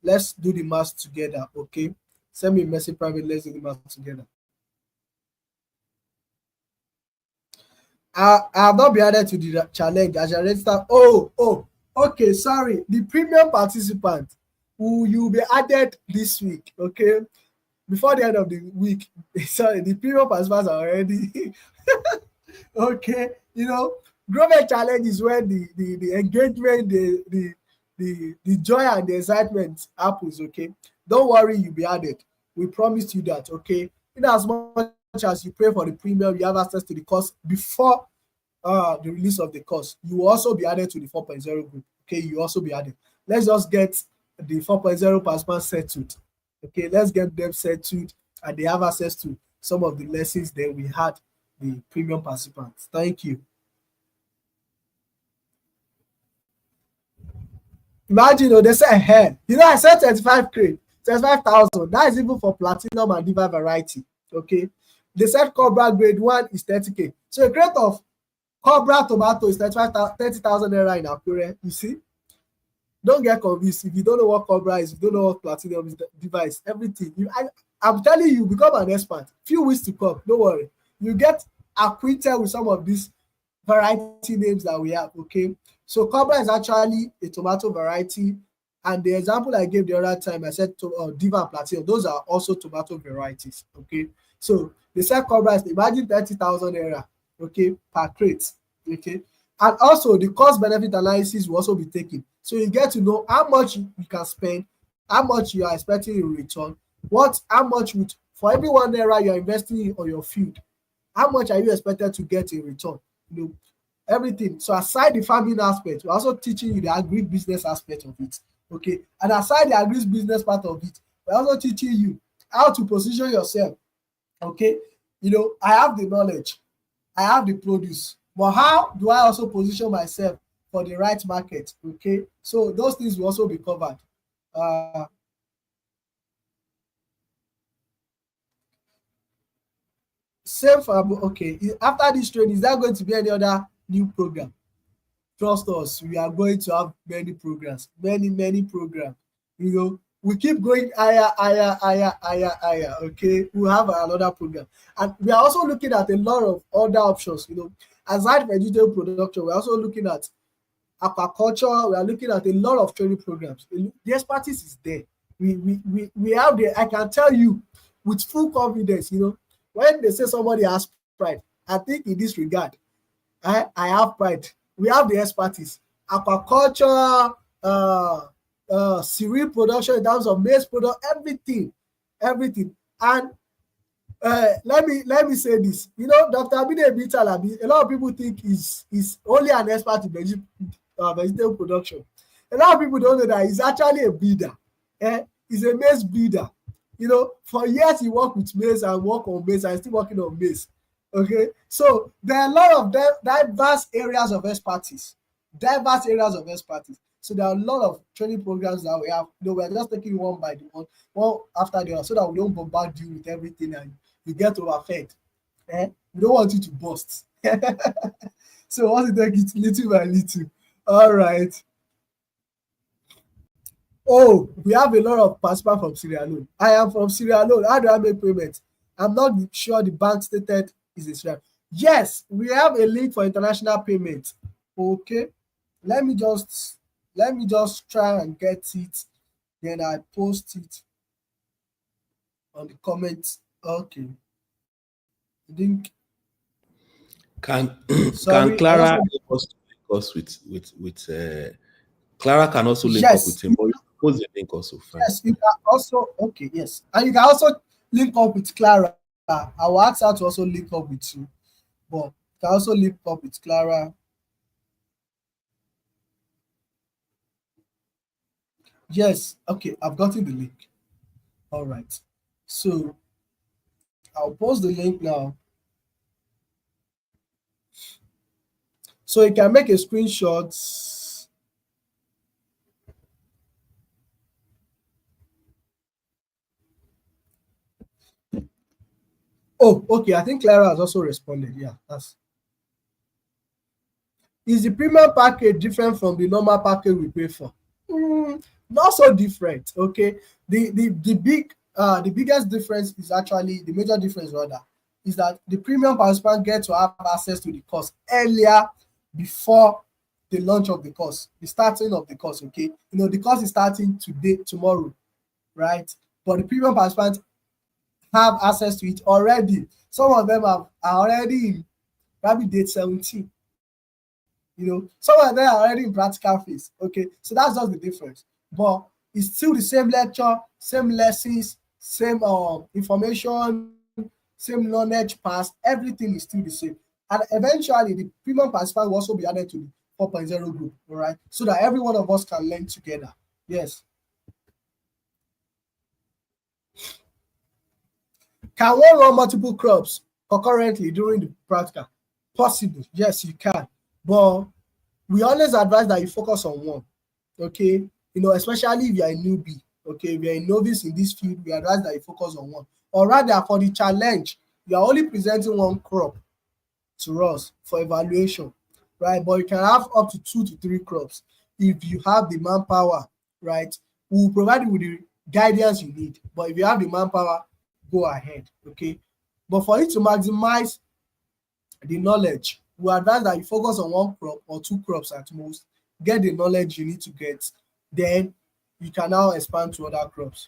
Let's do the math together. Okay, send me a message privately. Let's do the math together. I have not been added to the challenge as a register. Okay, sorry. The premium participant who you will be added this week. Okay, before the end of the week. Sorry, the premium participants are already okay. GrowVeg challenge is where the engagement, the joy and the excitement happens. Okay, don't worry, you'll be added. We promised you that. Okay, in as much as you pay for the premium, you have access to the course before the release of the course. You will also be added to the 4.0 group. Okay, you also be added. Let's just get the 4.0 participants settled. Okay, let's get them settled and they have access to some of the lessons that we had the premium participants. Thank you. Imagine, they say, hey, I said 35,000. That is even for platinum and diva variety. Okay, they said Cobra grade 1 is 30K. So a crate of Cobra tomato is 30,000 naira in Akure. You see, don't get convinced. If you don't know what Cobra is, if you don't know what platinum is, device, everything. I'm telling you, become an expert. Few weeks to come. Don't worry. You get acquainted with some of these variety names that we have. Okay, so Cobra is actually a tomato variety, and the example I gave the other time, I said diva and platinum. Those are also tomato varieties. Okay, so they said Cobra is, imagine 30,000 naira. Okay, per crate. Okay, and also the cost benefit analysis will also be taken, so you get to know how much you can spend, how much you are expecting in return, how much for every 1 naira you are investing on your field, how much are you expected to get in return. Everything. So aside the farming aspect, we're also teaching you the agri-business aspect of it. Okay, and aside the agri-business part of it, we're also teaching you how to position yourself. Okay, I have the knowledge, I have the produce, but how do I also position myself for the right market? Okay, so those things will also be covered. Same for okay. After this training, is there going to be any other new program? Trust us, we are going to have many programs, many programs. We keep going higher. Okay, we have another program, and we are also looking at a lot of other options. Aside vegetable production, we're also looking at aquaculture. We are looking at a lot of training programs. The expertise is there. We have the. I can tell you with full confidence. When they say somebody has pride, I think in this regard, I have pride. We have the expertise. Aquaculture, cereal production in terms of maize product, everything. And let me say this. Dr. Abide Bitalabi, a lot of people think is only an expert in vegetable production. A lot of people don't know that he's actually a breeder. He's a maize breeder. For years he worked with maize and worked on maize and still working on maize. Okay, so there are a lot of diverse areas of expertise. So there are a lot of training programs that we have. We are just taking one by one after the other, so that we don't bombard you with everything and you get overfed. We don't want you to bust. So once you take it little by little. All right. Oh, we have a lot of participants from Sierra Leone. I am from Sierra Leone. How do I make payments? I'm not sure the bank stated is Israel. Yes, we have a link for international payments. Okay, let me just try and get it. Then I post it on the comments. Okay. I think. Can Sorry, Clara link us with Clara can also link up with him, but you post the link also. Fine. Yes, you can also, okay, yes. And you can also link up with Clara. I will ask her to also link up with you. But you can also link up with Clara. Yes, okay, I've gotten the link. All right. So I'll post the link now. So you can make a screenshot. Oh, okay. I think Clara has also responded. Yeah, that's. Is the premium package different from the normal package we pay for? Not so different. Okay. The biggest difference is actually the major difference rather is that the premium participant get to have access to the course earlier before the launch of the course, the starting of the course. Okay, the course is starting tomorrow, right? But the premium participants have access to it already. Some of them are already in probably date 17. Some of them are already in practical phase. Okay, so that's just the difference. But it's still the same lecture, same lessons, same information, same knowledge pass. Everything is still the same. And eventually, the premium participant will also be added to the 4.0 group, all right? So that every one of us can learn together. Yes. Can one run multiple crops concurrently during the practical? Possible. Yes, you can. But we always advise that you focus on one. Okay, especially if you're a newbie. Okay, if you're a novice in this field, we advise that you focus on one. Or rather, for the challenge, you are only presenting one crop to us for evaluation, right? But you can have up to 2 to 3 crops if you have the manpower, right? We'll provide you with the guidance you need. But if you have the manpower, go ahead. Okay, but for you to maximize the knowledge, we advise that you focus on one crop or 2 crops at most, get the knowledge you need to get, then you can now expand to other crops.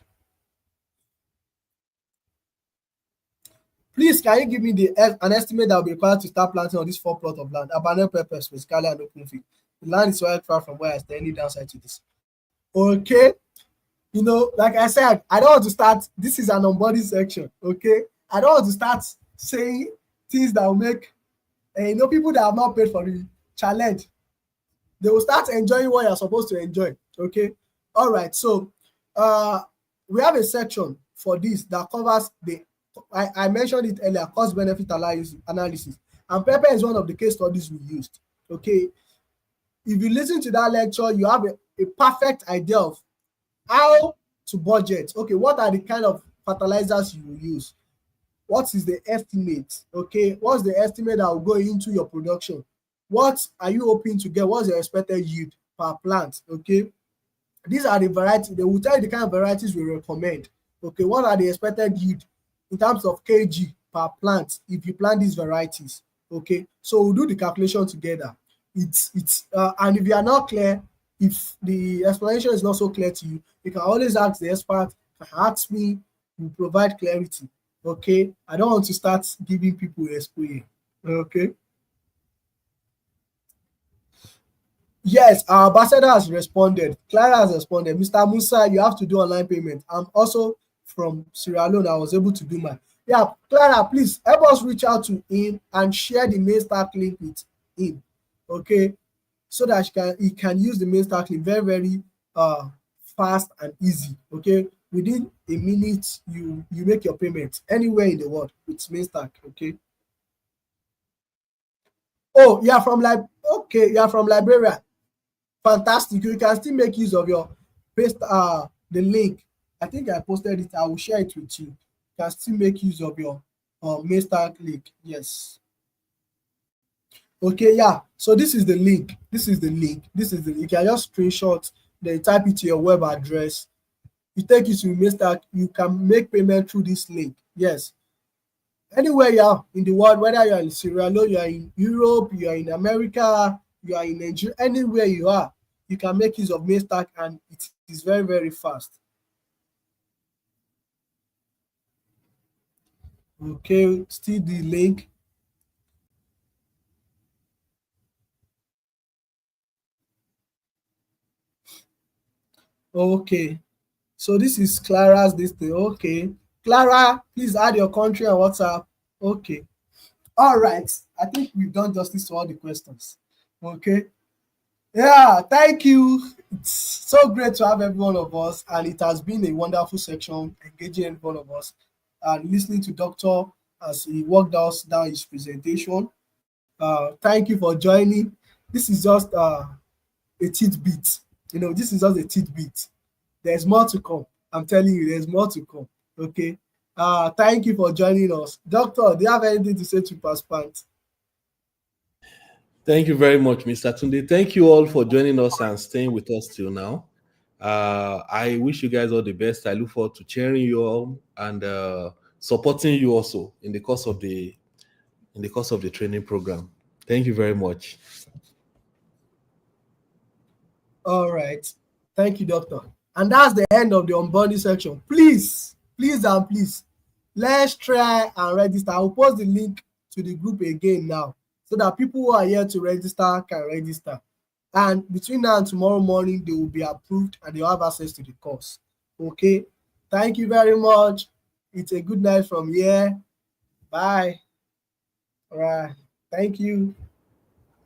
Please, can you give me an estimate that will be required to start planting on this 4 plot of land, abandoned purpose, specifically and open field? The land is very far from where I stay. Any downside to this? Okay, like I said, I don't want to start. This is an onboarding section. Okay, I don't want to start saying things that will make people that have not paid for the challenge, they will start enjoying what you're supposed to enjoy. Okay, all right. So we have a section for this that covers I mentioned it earlier, cost benefit analysis, and Pepper is one of the case studies we used. Okay, if you listen to that lecture, you have a perfect idea of how to budget. Okay, what are the kind of fertilizers you will use? What is the estimate? Okay, what's the estimate that will go into your production? What are you hoping to get? What's your expected yield per plant? Okay, these are the varieties. They will tell you the kind of varieties we recommend. Okay, what are the expected yield in terms of kg per plant if you plant these varieties? Okay, so we'll do the calculation together. And if you are not clear, if the explanation is not so clear to you, you can always ask the expert. Ask me, we'll provide clarity. Okay, I don't want to start giving people exposure. Okay. Yes, our ambassador has responded. Clara has responded. Mr. Musa, you have to do online payment. I'm also from Sierra Leone. I was able to do mine. Yeah, Clara, please help us reach out to him and share the main stack link with him. Okay, so that he can use the main stack link very, very fast and easy. Okay, within a minute, you make your payment anywhere in the world with main stack. Okay. Oh, you are from Liberia. fantastic. You can still make use of your paste the link. I think I posted it. I will share it with you. You can still make use of your Maystack link. Yes. Okay, yeah. So this is the link. This is the link. This is the link. You can just screenshot, then type it to your web address. You take it to Maystack. You can make payment through this link. Yes. Anywhere you are in the world, whether you are in Sierra Leone, you are in Europe, you are in America, you are in Nigeria, anywhere you are, you can make use of Maystack, and it is very, very fast. Okay, still the link. Okay, so this is Clara's this thing. Okay, Clara, please add your country and WhatsApp. Okay, all right. I think we've done justice to all the questions. Okay, yeah, thank you. It's so great to have every one of us, and it has been a wonderful section, engaging every one of us, and listening to Doctor as he walked us down his presentation. Thank you for joining. This is just a tidbit. This is just a tidbit. There's more to come. I'm telling you, there's more to come. Okay. Thank you for joining us. Doctor, do you have anything to say to participants? Thank you very much, Mr. Tunde. Thank you all for joining us and staying with us till now. I wish you guys all the best. I look forward to cheering you all and supporting you also in the course of the training program. Thank you very much. All right. Thank you, Doctor. And that's the end of the onboarding section. Please, and please, let's try and register. I'll post the link to the group again now so that people who are here to register can register. And between now and tomorrow morning, they will be approved and they'll have access to the course. Okay. Thank you very much. It's a good night from here. Bye. All right. Thank you.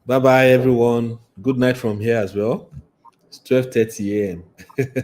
Bye-bye, everyone. Good night from here as well. It's 12:30 a.m.